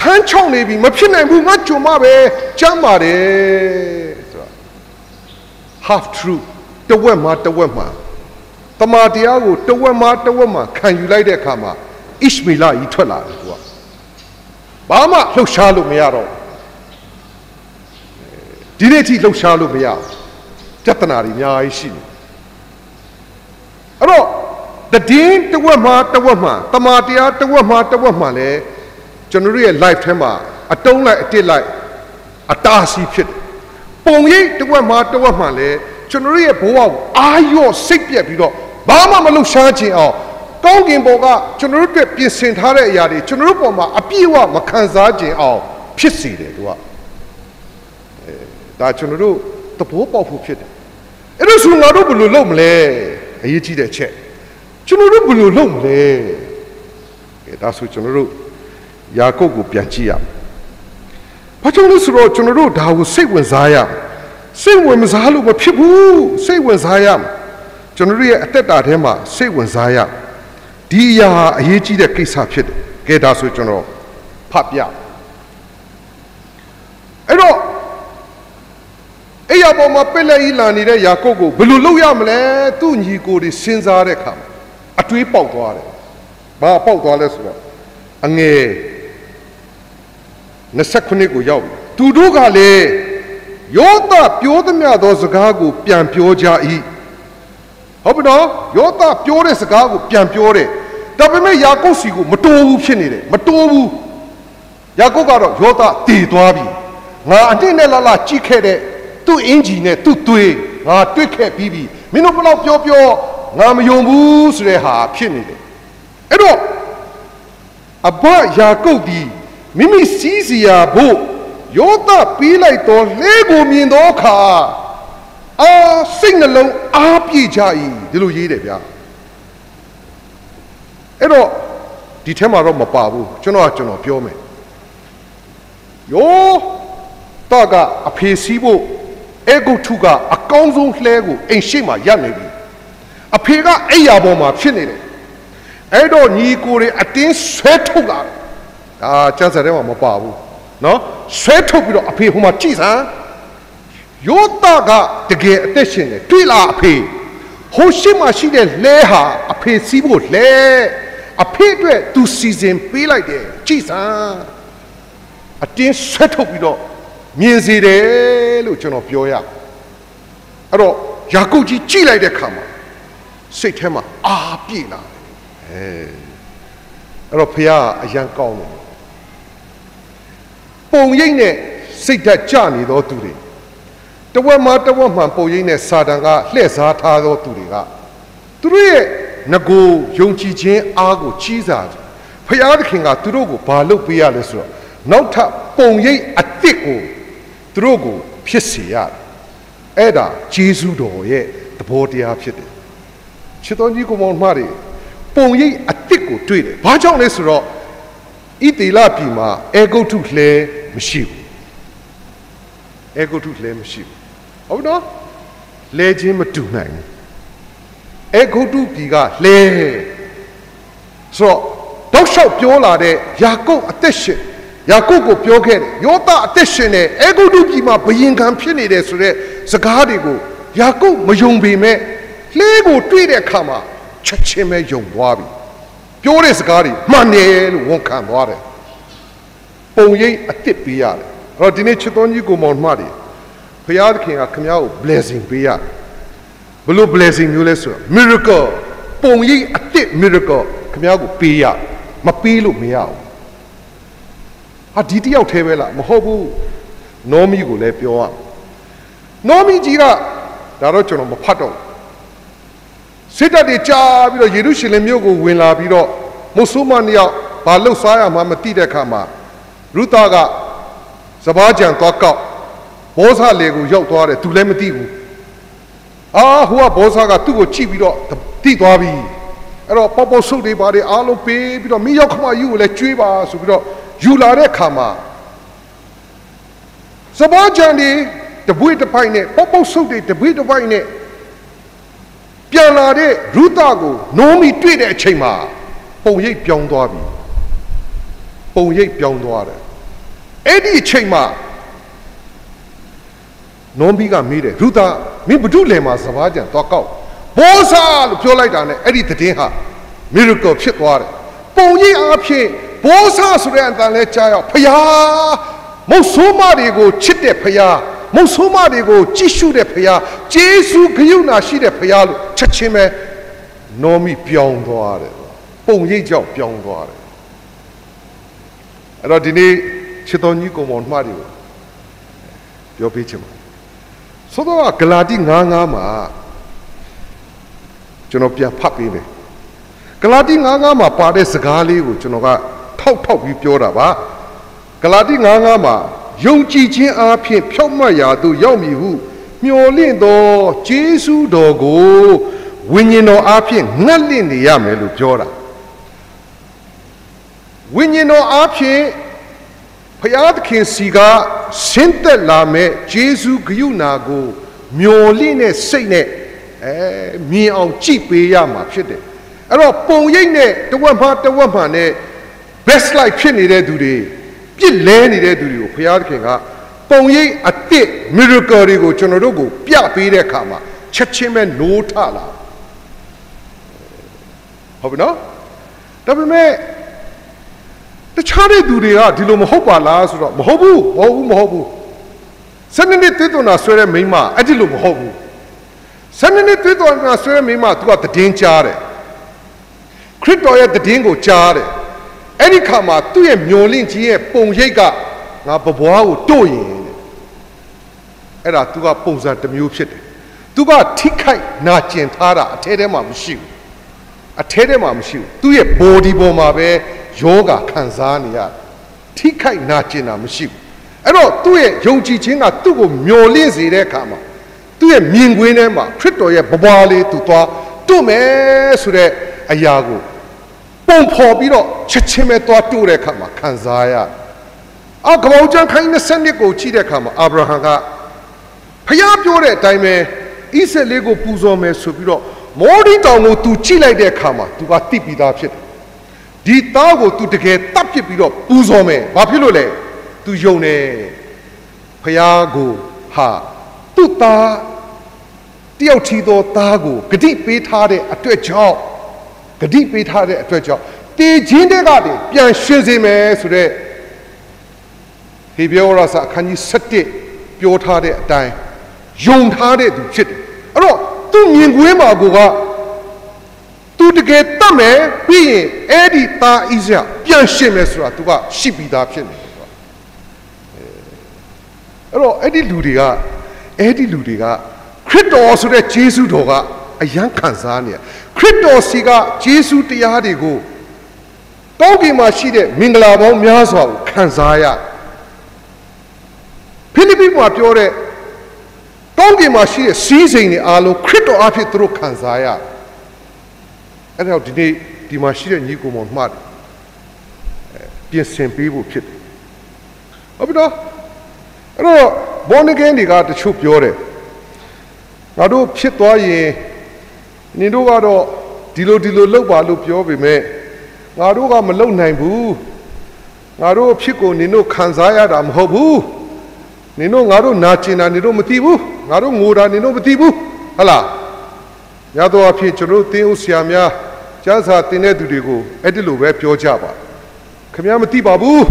S1: ခန်းချောင်းနေပြီမဖြစ်နိုင်ဘူးငါကြုံမပဲကြမ်းပါတယ်ဆိုတာ half true တဝက်မှာတဝက်မှာတမန်တရားကိုတဝက်မှာခံယူလိုက်တဲ့အခါမှာဣရှမေလကြီးထွက်လာတယ်သူကဘာမှလှုပ်ရှားလို့မရတော့ဒီနေ့ထိလှုပ်ရှားလို့မရပြဿနာတွေအများကြီးရှိနေအဲ့တော့တည်င်းတဝက်မှာတမန်တရားတဝက်မှာလဲကျွန်တော်တို့ရဲ့ life ထဲမှာအတုံးလိုက်အတစ်လိုက်အတားစီဖြစ်တယ်ပုံရိပ်တဝက်မှာလဲကျွန်တော်တို့ရဲ့ဘဝကိုအာရော့စိတ်ပြက်ပြီးတော့ဘာမှမလှုပ်ရှားခြင်းအောင်ကောင်းကင်ဘုံကကျွန်တော်တို့အတွက်ပြင်ဆင်ထားတဲ့အရာတွေကျွန်တော်တို့ပေါ်မှာအပြည့်အဝမခံစားခြင်းအောင်ဖြစ်စေတယ်သူကဒါကျွန်တော်တို့သဘောပေါက်ဖို့ဖြစ်တယ်အဲ့ဒါဆိုငါတို့ဘယ်လိုလုပ်မလဲအရေးကြီးတဲ့အချက်ကျွန်တော်တို့ဘယ်လိုလုပ်မလဲဒါဆိုကျွန်တော်တို့ယာကုပ်ကိုပြန်ကြည့်ရမယ်ဘာကြောင့်လဲဆိုတော့ကျွန်တော်တို့ဒါကိုစိတ်ဝင်စားရစိတ်ဝင်မစားလို့မဖြစ်ဘူးစိတ်ဝင်စားရကျွန်တော်တို့ရဲ့အသက်တာထဲမှာစိတ်ဝင်စားရဒီအရာအရေးကြီးတဲ့ကိစ္စဖြစ်တယ်ကဲဒါဆိုကျွန်တော်ဖတ်ပြအဲ့တော့အဲ့ရပေါ်မှာပက်လက်ကြီးလာနေတဲ့ယာကုပ်ကိုဘယ်လိုလုပ်ရမလဲသူ့ညီကိုတွေစဉ်းစားတဲ့အခါမှာအတွေးပေါက်သွားတယ်ဘာပေါက်သွားလဲဆိုတော့အငယ်29ကိုရောက်ပြီသူတို့ကလည်းယောသပြောသမျှသောစကားကိုပြန်ပြောကြ၏ဟုတ်ပြီနော်ယောသပြောတဲ့စကားကိုပြန်ပြောတယ်ဒါပေမဲ့ယာကုပ်စီကိုမတော်ဘူးဖြစ်နေတယ်မတော်ဘူးယာကုပ်ကတော့ယောသတည်သွားပြီငါအနှစ်နဲ့လာကြည့်ခဲ့တဲ့သူ့အင်ဂျီနဲ့သူ့သွေးငါတွေ့ခဲ့ပြီးပြီမင်းတို့ဘလောက်ပြောငါမယုံဘူးဆိုတဲ့ဟာဖြစ်နေတယ်အဲ့တော့အဘယာကုပ်ဒီမိမိစီးစီယာဖို့ယောသပြီးလိုက်တော့လဲကိုမြင်တော့ခါစိတ်နှလုံးအားပြေကြ၏ဒီလိုရေးတယ်ဗျာအဲ့တော့ဒီထဲမှာတော့မပါဘူးကျွန်တော်ပြောမယ်ယောသကအဖေစီးဖို့အေဂုတ်ထုကအကောင်းဆုံးလှဲကိုအိမ်ရှိမှရပ်နေပြီအဖေကအိယာပေါ်မှာဖြစ်နေတယ်အဲ့တော့ညီကိုတွေအတင်းဆွဲထုတ်လာတယ်ဒါကျမ်းစာထဲမှာမပါဘူးနော်ဆွဲထုတ်ပြီးတော့အဖေဟိုမှာကြည်စမ်းယောသကတကယ်အသက်ရှင်တယ်တွေ့လားအဖေဟိုရှိမှရှိတဲ့လဲဟာအဖေစီးဖို့လဲအဖေအတွက်သူစီစဉ်ပေးလိုက်တယ်ကြည်စမ်းအတင်းဆွဲထုတ်ပြီးတော့မြင်စေတယ်လို့ကျွန်တော်ပြောရအဲ့တော့ယာကုပ်ကြီးကြည်လိုက်တဲ့ခါမှာစိတ်ထဲမှာအားပြေလာတယ်အဲ့တော့ဖခင်အရန်ကောင်းတယ်ပုံရိပ်နဲ့စိတ်ဓာတ်ကြနေသောသူတွေတဝက်မှပုံရိပ်နဲ့စာတန်ကလှည့်စားထားသောသူတွေကသူတို့ရဲ့ငကိုယုံကြည်ခြင်းအားကိုကြီးစားဖခင်သခင်ကသူတို့ကိုဘာလုပ်ပေးရလဲဆိုတော့နောက်ထပ်ပုံရိပ်အသစ်ကိုသူတို့ကိုဖြစ်စေရတယ်အဲ့ဒါဂျေဇုတော်ရဲ့သဘောတရားဖြစ်တယ်ချစ်တော်ကြီးကိုမောင်မတွေပုံရိပ်အသစ်ကိုတွေ့တယ်ဘာကြောင့်လဲဆိုတော့ဣသေလပြည်မှာအေဂုတ်ထုလှဲမရှိဘူးအေဂုတ်ထုလှဲမရှိဘူးဟုတ်နော်လဲခြင်းမတူနိုင်ဘူးအေဂုတ်ထုပြည်ကလှဲဆိုတော့တောက်လျှောက်ပြောလာတဲ့ယာကုပ်အသက်ရှင်ယာကုပ်ကိုပြောခဲ့တယ်ယောသအသက်ရှင်တယ်အေဂုတ်ထုပြည်မှာဘယင်ခံဖြစ်နေတယ်ဆိုတဲ့စကားတွေကိုယာကုပ်မယုံပေမဲ့လှဲကိုတွေ့တဲ့အခါမှာချက်ချင်းပဲယုံသွားပြီပြောတဲ့စကားတွေမှန်တယ်လို့ဝန်ခံသွားတယ်ပုံရိပ်အသစ်ပေးရတယ်အဲ့တော့ဒီနေ့ချစ်တော်ကြီးကိုမောင်မှတွေဖခင်သခင်ကခင်ဗျားကို blessing ပေးရဘလို့ blessing မျိုးလဲဆိုတော့ miracle ပုံရိပ်အသစ် miracle ခင်ဗျားကိုပေးရမပေးလို့မရဘူးဟာဒီတယောက်တည်းပဲလားမဟုတ်ဘူးနောမီကိုလည်းပြောရနောမီကြီးကဒါတော့ကျွန်တော်မဖတ်တော့စစ်တပ်တွေကြားပြီးတော့ယေရုရှလင်မြို့ကိုဝင်လာပြီးတော့မုဆိုးမနှစ်ယောက်ဘာလှုပ်ရှားရမှမသိတဲ့အခါမှာရုသကစပားကြံသွားကောက်ဘောဇလေကိုရောက်သွားတယ်သူလည်းမသိဘူး ဟိုကဘောဆာကသူ့ကိုကြည့်ပြီးတော့တိသွားပြီအဲ့တော့ပေါပေါဆုပ်တွေပါတယ်အားလုံးပေးပြီးတော့မိရောက်ခမယူကိုလည်းကျွေးပါဆိုပြီးတော့ယူလာတဲ့ခါမှာစဘာကြံဒီတပွေးတစ်ပိုက်နဲ့ပေါပေါဆုပ်တွေတပွေးတစ်ပိုက်နဲ့ပြန်လာတဲ့ရုသကိုနိုးမီတွေ့တဲ့အချိန်မှာပုံရိပ်ပြောင်းသွားပြီပုံရိပ်ပြောင်းသွားတယ်အဲ့ဒီအချိန်မှာနိုးမီကမေးတယ်ရုသမင်းဘု து လယ်မှာစဘာကြံသွားကောက်ဘောဆာလို့ပြောလိုက်တာနဲ့အဲ့ဒီသတင်းဟာ miracle ဖြစ်သွားတယ်ပုံရိပ်အားဖြင့်ဘောဆာဆိုတဲ့အတန်လဲကြားရောက်ဖျားမုတ်ဆိုးမတွေကိုချစ်တဲ့ဖျားမုတ်ဆိုးမတွေကိုကြည့်ရှုတဲ့ဖျားဂျေစုဂရုဏာရှိတဲ့ဖျားလို့ချက်ချင်းပဲနော်မီပြောင်းသွားတယ်ပုံရိပ်ကြောင့်ပြောင်းသွားတယ်အဲ့တော့ဒီနေ့ချစ်တော်ကြီးကိုမောင်နှမတွေကိုပြောပြချင်ပါဆိုတော့ဂလာတိ9:9မှာကျွန်တော်ပြန်ဖတ်ပေးမယ်ဂလာတိ9:9မှာပါတဲ့စကားလေးကိုကျွန်တော်ကထောက်ပြီးပြောတာပါဂလာတိ9:9မှာယုံကြည်ခြင်းအားဖြင့်ဖြောင့်မတ်ရာသို့ရောက်မည်ဟုမျှော်လင့်သောယေရှုတော်ကိုဝိညာဉ်တော်အားဖြင့်ငတ်လင့်နေရမယ်လို့ပြောတာဝိညာဉ်တော်အားဖြင့်ဖျားသခင်စီကဆင်းသက်လာမဲ့ယေရှုဂရုဏာကိုမျှော်လင့်တဲ့စိတ်နဲ့မြင်အောင်ကြည့်ပေးရမှာဖြစ်တယ်အဲ့တော့ပုံရိပ်နဲ့တဝက်မှနဲ့ best life ဖြစ်နေတဲ့သူတွေပြစ်လဲနေတဲ့သူတွေကိုဘုရားသခင်ကပုံရိပ်အတစ် miracle တွေကိုကျွန်တော်တို့ကိုပြပေးတဲ့အခါမှာချက်ချင်းပဲနိုးထလာဟုတ်ပြီနော်ဒါပေမဲ့တခြားတဲ့သူတွေကဒီလိုမဟုတ်ပါလားဆိုတော့မဟုတ်ဘူး12နှစ်သွေးသွန်တာဆွဲတဲ့မိန်းမအဲ့ဒီလိုမဟုတ်ဘူး12နှစ်သွေးသွန်တာဆွဲတဲ့မိန်းမ तू ကတည်င်းကြားတယ်ခရစ်တော်ရဲ့တည်င်းကိုကြားတယ်အဲ့ဒီခါမှာသူ့ရဲ့မျောလင့်ခြင်းရဲ့ပုံရိပ်ကငါဘဘွားကိုတို့ရင်အဲ့ဒါ तू ကပုံစံတစ်မျိုးဖြစ်တယ် तू ကထိခိုက်နာကျင်ထားတာအထဲထဲမှာမရှိဘူးသူ့ရဲ့ body ပေါ်မှာပဲယောဂခံစားနေရတယ်ထိခိုက်နာကျင်တာမရှိဘူးအဲ့တော့သူ့ရဲ့ယုံကြည်ခြင်းကသူ့ကိုမျောလင့်စေတဲ့အခါမှာသူ့ရဲ့မြင်ကွင်းထဲမှာခရစ်တော်ရဲ့ဘဘွားလေး तू သွားတို့မယ်ဆိုတဲ့အရာကိုပုံဖော်ပြီးတော့ချက်ချင်းပဲသွားတို့တဲ့အခါမှာခံစားရကမ္ဘာကျမ်းခန်းကြီး20ကိုကြည့်တဲ့အခါမှာအာဗြဟံကဖျားပြောတဲ့အတိုင်းပဲဣဆက်လေးကိုပူဇော်မယ်ဆိုပြီးတော့မော်ဒီတောင်ကို तू ကြည့်လိုက်တဲ့အခါမှာ तू ကတိပြီးသားဖြစ်တယ်ဒီသားကို तू တကယ်တပ်ပစ်ပြီးတော့ပူဇော်မယ်ဘာဖြစ်လို့လဲ तू ယုံတယ်ဖျားကိုဟာသူ့သားတယောက်ထီသောသားကိုဂတိပေးထားတဲ့အတွက်ကြောင့်တည်ခြင်းတဲ့ကနေပြန်ရှင်းစေမယ်ဆိုတဲ့ဟေဗြဲဩဝါစာအခန်းကြီး7ပြောထားတဲ့အတိုင်းယုံထားတဲ့သူဖြစ်တယ်အဲ့တော့သူမြင်ကွင်းမှာကိုကသူတကယ်တတ်မယ်ပြီးရင်အဲ့ဒီသားဣဇာပြန်ရှင်းမယ်ဆိုတာ तू ကရှိပြီးသားဖြစ်နေတယ်ကွာအဲ့တော့အဲ့ဒီလူတွေကခရစ်တော်ဆိုတဲ့ယေရှုတော်ကအယံခံစားနေခရစ်တော်စီကယေရှုတရားတွေကိုကောင်းကင်မှာရှိတဲ့မင်္ဂလာပေါင်းများစွာကိုခံစားရဖိလိပ္ပိမှာပြောတဲ့ကောင်းကင်မှာရှိတဲ့စီးစိမ်တွေအားလုံးခရစ်တော်အဖြစ်သူတို့ခံစားရအဲ့တော့ဒီနေ့ဒီမှာရှိတဲ့ညီကိုမောင်မှတ်ပြင်ဆင်ပေးဖို့ဖြစ်တယ်ဟုတ်ပြီနော်အဲ့တော့ဘောနဂန်တွေကတချို့ပြောတယ်ငါတို့ဖြစ်သွားရင်နင်တို့ကတော့ဒီလိုလုပ်ပါလို့ပြောပေမဲ့ငါတို့ကမလုပ်နိုင်ဘူးငါတို့ဖြစ်ကိုနင်တို့ခံစားရတာမဟုတ်ဘူးနင်တို့ငါတို့နာကျင်တာနင်တို့မသိဘူးငါတို့ငိုတာနင်တို့မသိဘူးဟုတ်လားရသောအဖြစ်ကျွန်တော်တို့သင်ဦးဆရာများကျမ်းစာသင်တဲ့သူတွေကိုအဲ့ဒီလိုပဲပြောကြပါခင်ဗျားမသိပါဘူး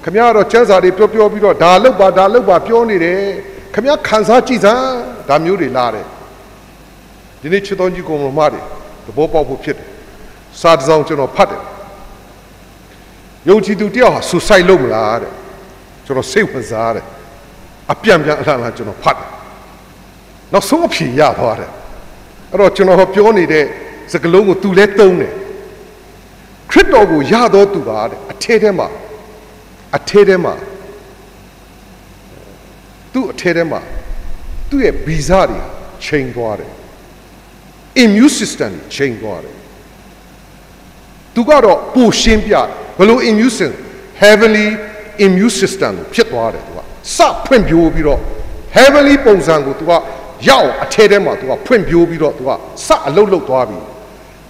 S1: ခင်ဗျားကတော့ကျမ်းစာတွေပြောပြီးတော့ဒါလုပ်ပါပြောနေတယ်ခင်ဗျားခံစားကြည့်စမ်းဒါမျိုးတွေလာတယ်ဒီနေ့ချစ်တော်ကြီးကိုမမတွေသဘောပေါက်ဖို့ဖြစ်တယ်စာတစ်စောင်ကျွန်တော်ဖတ်တယ်ယုံကြည်သူတယောက်ဟာ suicide လုပ်မလားတဲ့ကျွန်တော်စိတ်ဝင်စားတယ်အပြန်အလှန်ကျွန်တော်ဖတ်တယ်နောက်ဆုံးအဖြေရသွားတယ်အဲ့တော့ကျွန်တော်ပြောနေတဲ့စကားလုံးကိုသူလည်းသုံးတယ်ခရစ်တော်ကိုရတော့သူပါတဲ့အထဲထဲမှာသူ့အထဲထဲမှာသူ့ရဲ့ဗီဇတွေ ချိန်သွားတယ် immune system ချိန်သွားတယ်သူကတော့ပိုရှင်းပြဘယ်လို immune system heavenly immune system ကိုဖြစ်သွားတယ်သူကစဖွင့်ပြိုးပြီးတော့ heavenly ပုံစံကိုသူကရောက်အထဲထဲမှာသူကဖွင့်ပြိုးပြီးတော့သူကစအလုတ်လုတ်သွားပြီ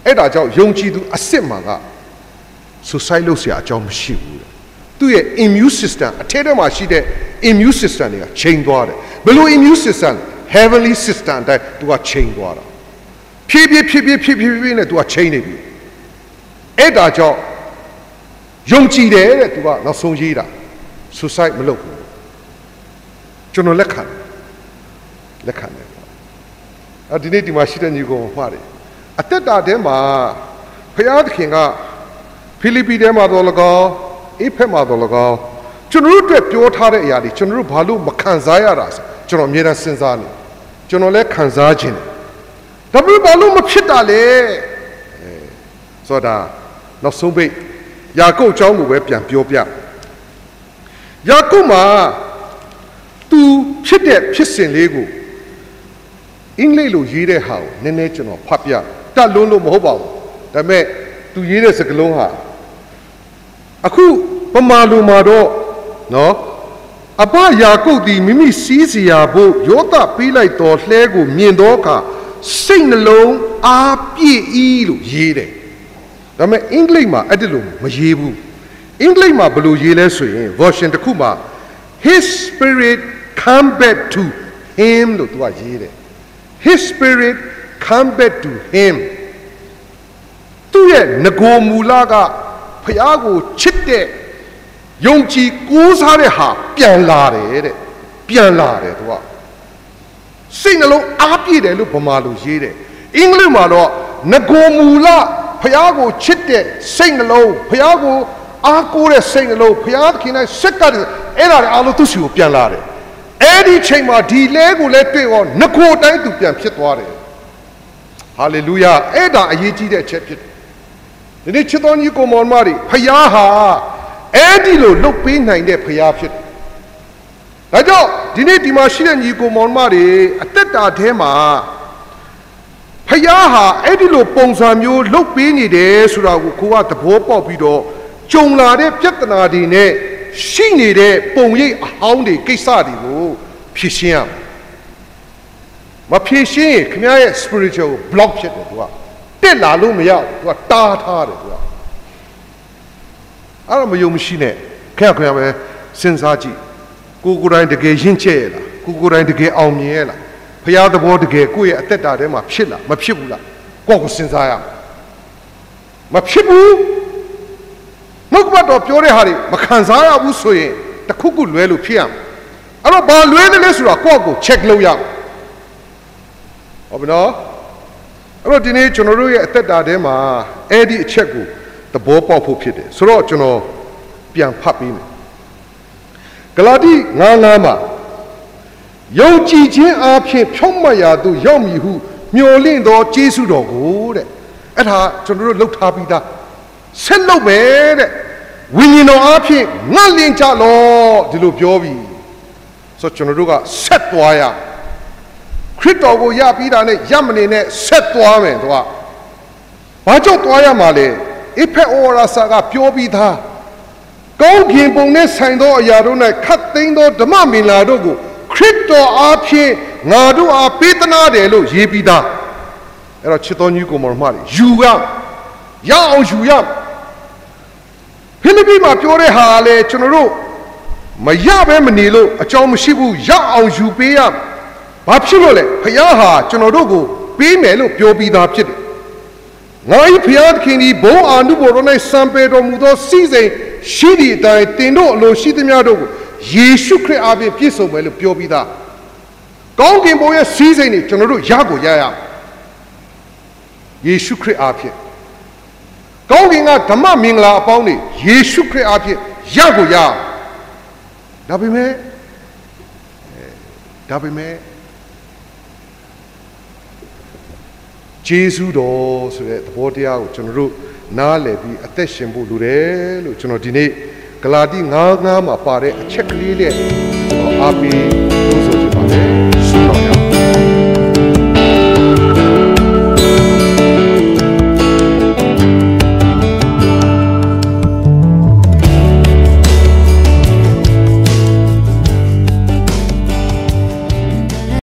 S1: အဲ့ဒါကြောင့်ယုံကြည်သူအစ်စ်မှန်က suicide လုပ်เสียအကြောင်းမရှိဘူးတဲ့သူရဲ့ immune system အထဲထဲမှာရှိတဲ့ immune system တွေကချိန်သွားတယ်ဘယ်လို immune system heavenly system အတိုင်းသူကချိန်သွားတာဖြည်းဖြည်းနဲ့သူကချိန်နေပြီအဲ့ဒါကြောင့်ယုံကြည်တယ်တဲ့သူကနောက်ဆုံးရေးတာ suicide မလုပ်ဘူးကျွန်တော်လက်ခံတယ်ဒီနေ့ဒီမှာရှိတဲ့ညီကောင်မှာတယ်အသက်တာထဲမှာဘုရားသခင်ကဖိလိပ္ပိထဲမှာတော့၎င်းအေဖက်မှာတော့၎င်းကျွန်တော်တို့အတွက်ပြောထားတဲ့အရာတွေကျွန်တော်တို့ဘာလို့မခံစားရတာဆိုကျွန်တော်အမြဲတမ်းစဉ်းစားနေကျွန်တော်လည်းခံစားခြင်းတယ်ဒါပေမဲ့ဘာလို့မဖြစ်တာလဲဆိုတာနောက်ဆုံးပိတ်ယာကုပ်အကြောင်းကိုပဲပြန်ပြောပြယာကုပ်မှာသူဖြစ်တဲ့ဖြစ်စဉ်လေးကိုအင်္ဂလိပ်လိုရေးတဲ့ဟာကိုနည်းနည်းကျွန်တော်ဖတ်ပြတတ်လုံးလို့မဟုတ်ပါဘူးဒါပေမဲ့သူရေးတဲ့စကားလုံးဟာအခုပမာလိုမှာတော့နော်အဘယာကုပ်သည်မိမိစီးစရာဖို့ယောသပေးလိုက်တော်လှဲကိုမြင်တော့အခါစိတ်နှလုံးအားပြည့်၏လို့ရေးတယ်ဒါပေမဲ့အင်္ဂလိပ်မှာအဲ့ဒီလိုမရေးဘူးအင်္ဂလိပ်မှာဘယ်လိုရေးလဲဆိုရင် version တစ်ခုမှာ his spirit come back to him လို့သူကရေးတယ် his spirit come back to him သူ့ရဲ့ငကိုမူလကဖျားကိုချစ်တဲ့ယုံကြည်ကိုးစားတဲ့ဟာပြန်လာတယ်တဲ့ပြန်လာတယ်သူကစိတ်နှလုံးအားပြည့်တယ်လို့ဗမာလိုရေးတယ်အင်္ဂလိပ်မှာတော့ငကိုမူလဖျားကိုချစ်တဲ့စိတ်နှလုံးဖျားကိုအားကိုးတဲ့စိတ်နှလုံးဖျားသခင်နဲ့ဆက်ကတဲ့အဲ့ဒါတွေအားလုံးသူ့စီကိုပြန်လာတယ်အဲ့ဒီချိန်မှာဒီလဲကိုလည်းတွေ့ရောငကိုတိုင်းသူပြန်ဖြစ်သွားတယ်ဟာလေလုယာအဲ့ဒါအရေးကြီးတဲ့အချက်ဖြစ်တယ်ဒီနေ့ချစ်တော်ကြီးကိုမောင်မတွေဖျားဟာအဲ့ဒီလိုလုတ်ပေးနိုင်တဲ့ဖျားဖြစ်တယ်ဒါကြောင့်ဒီနေ့ဒီမှာရှိတဲ့ညီကိုမောင်မတွေအသက်တာထဲမှာဖျားဟာအဲ့ဒီလိုပုံစံမျိုးလုတ်ပေးနေတယ်ဆိုတာကိုကိုကသဘောပေါက်ပြီးတော့ကြုံလာတဲ့ပြဿနာတွေနဲ့ရှိနေတဲ့ပုံရိပ်အဟောင်းတွေကိစ္စတွေကိုဖြေရှင်းရမယ်မဖြေရှင်းရင်ခင်ဗျားရဲ့ spiritual block ဖြစ်တယ်သူကတက်လာလို့မရဘူးသူကတားထားတယ်သူကအဲ့တော့မယုံမရှိနဲ့ခင်ဗျာပဲစဉ်းစားကြည့်ကိုယ်တိုင်းတကယ်ရင့်ကျက်ရလားကိုယ်တိုင်းတကယ်အောင်မြင်ရလားဖျားသဘောတကယ်ကိုယ့်ရဲ့အသက်တာထဲမှာဖြစ်လားမဖြစ်ဘူးလားကိုယ့်ကိုစဉ်းစားရမဖြစ်ဘူးနှုတ်ကပတ်တော်ပြောတဲ့ဟာတွေမခံစားရဘူးဆိုရင်တခုခုလွဲလို့ဖြစ်ရမယ်အဲ့တော့ဘာလွဲတယ်လဲဆိုတာကိုယ့်ကို check လုပ်ရမယ်ဟုတ်ပြီနော်အဲ့တော့ဒီနေ့ကျွန်တော်တို့ရဲ့အသက်တာထဲမှာအဲ့ဒီအချက်ကိုသဘောပေါက်ဖို့ဖြစ်တယ်ဆိုတော့ကျွန်တော်ပြန်ဖတ်ပေးမယ်ဂလာတိ9:9မှာယုံကြည်ခြင်းအပြင်ဖြောင့်မတ်ရာသို့ရောက်မည်ဟုမျှော်လင့်သောကျေးဇူးတော်ကိုတဲ့အဲ့ဒါကျွန်တော်တို့လှုပ်ထားပြီးသားဆက်လုပ်မယ်တဲ့ဝိညာဉ်တော်အပြင်ငတ်လင့်ကြလောဒီလိုပြောပြီးဆိုတော့ကျွန်တော်တို့ကဆက်သွားရခရစ်တော်ကိုရပြီးတာနဲ့ရမနေနဲ့ဆက်သွားမယ်သူကဘာကြောင့်သွားရမှာလဲအဖေဩရာစာကပြောပြီးသားကောင်းကင်ဘုံနဲ့ဆိုင်သောအရာတို့၌ခတ်သိမ်းသောဓမ္မမင်္ဂလာတို့ကိုခရစ်တော်အားဖြင့်ငါတို့အားပေးသနာတယ်လို့ရေးပြီးသားအဲ့တော့ချစ်တော်ညီကိုမောင်မတွေယူရအောင်ယူရဖိလိပ္ပိမှာပြောတဲ့ဟာလေကျွန်တော်တို့မရဘဲမနေလို့အကြောင်းမရှိဘူးရအောင်ယူပေးရဘာဖြစ်လို့လဲဖခင်ဟာကျွန်တော်တို့ကိုပေးမယ်လို့ပြောပြီးသားဖြစ်တယ်ငါ၏ဖခင်သခင်ဒီဘုန်းအာနုဘော်တော်၌စံပေတော်မူသောစီစဉ်ရှိသည့်အတိုင်းတင်တို့အလိုရှိသမျှတို့ကိုယေရှုခရစ်အားဖြင့်ပြည့်စုံမယ်လို့ပြောပြီးသားကောင်းကင်ဘုံရဲ့စီစဉ်တွေကျွန်တော်တို့ရကိုရရယေရှုခရစ်အားဖြင့်ကောင်းကင်ကဓမ္မမင်္ဂလာအပေါင်းတွေယေရှုခရစ်အားဖြင့်ရကိုရဒါပေမဲ့ဂျေဇုတော်ဆိုတဲ့သဘောတရားကိုကျွန်တော်တို့နားလည်ပြီးအသက်ရှင်ဖို့လိုတယ်လို့ကျွန်တော်ဒီနေ့ဂလာတိ9:9မှာပါတဲ့အချက်ကလေးနဲ့ကျွန်တော်အားပေးလို့ဆိုချင်ပါတယ်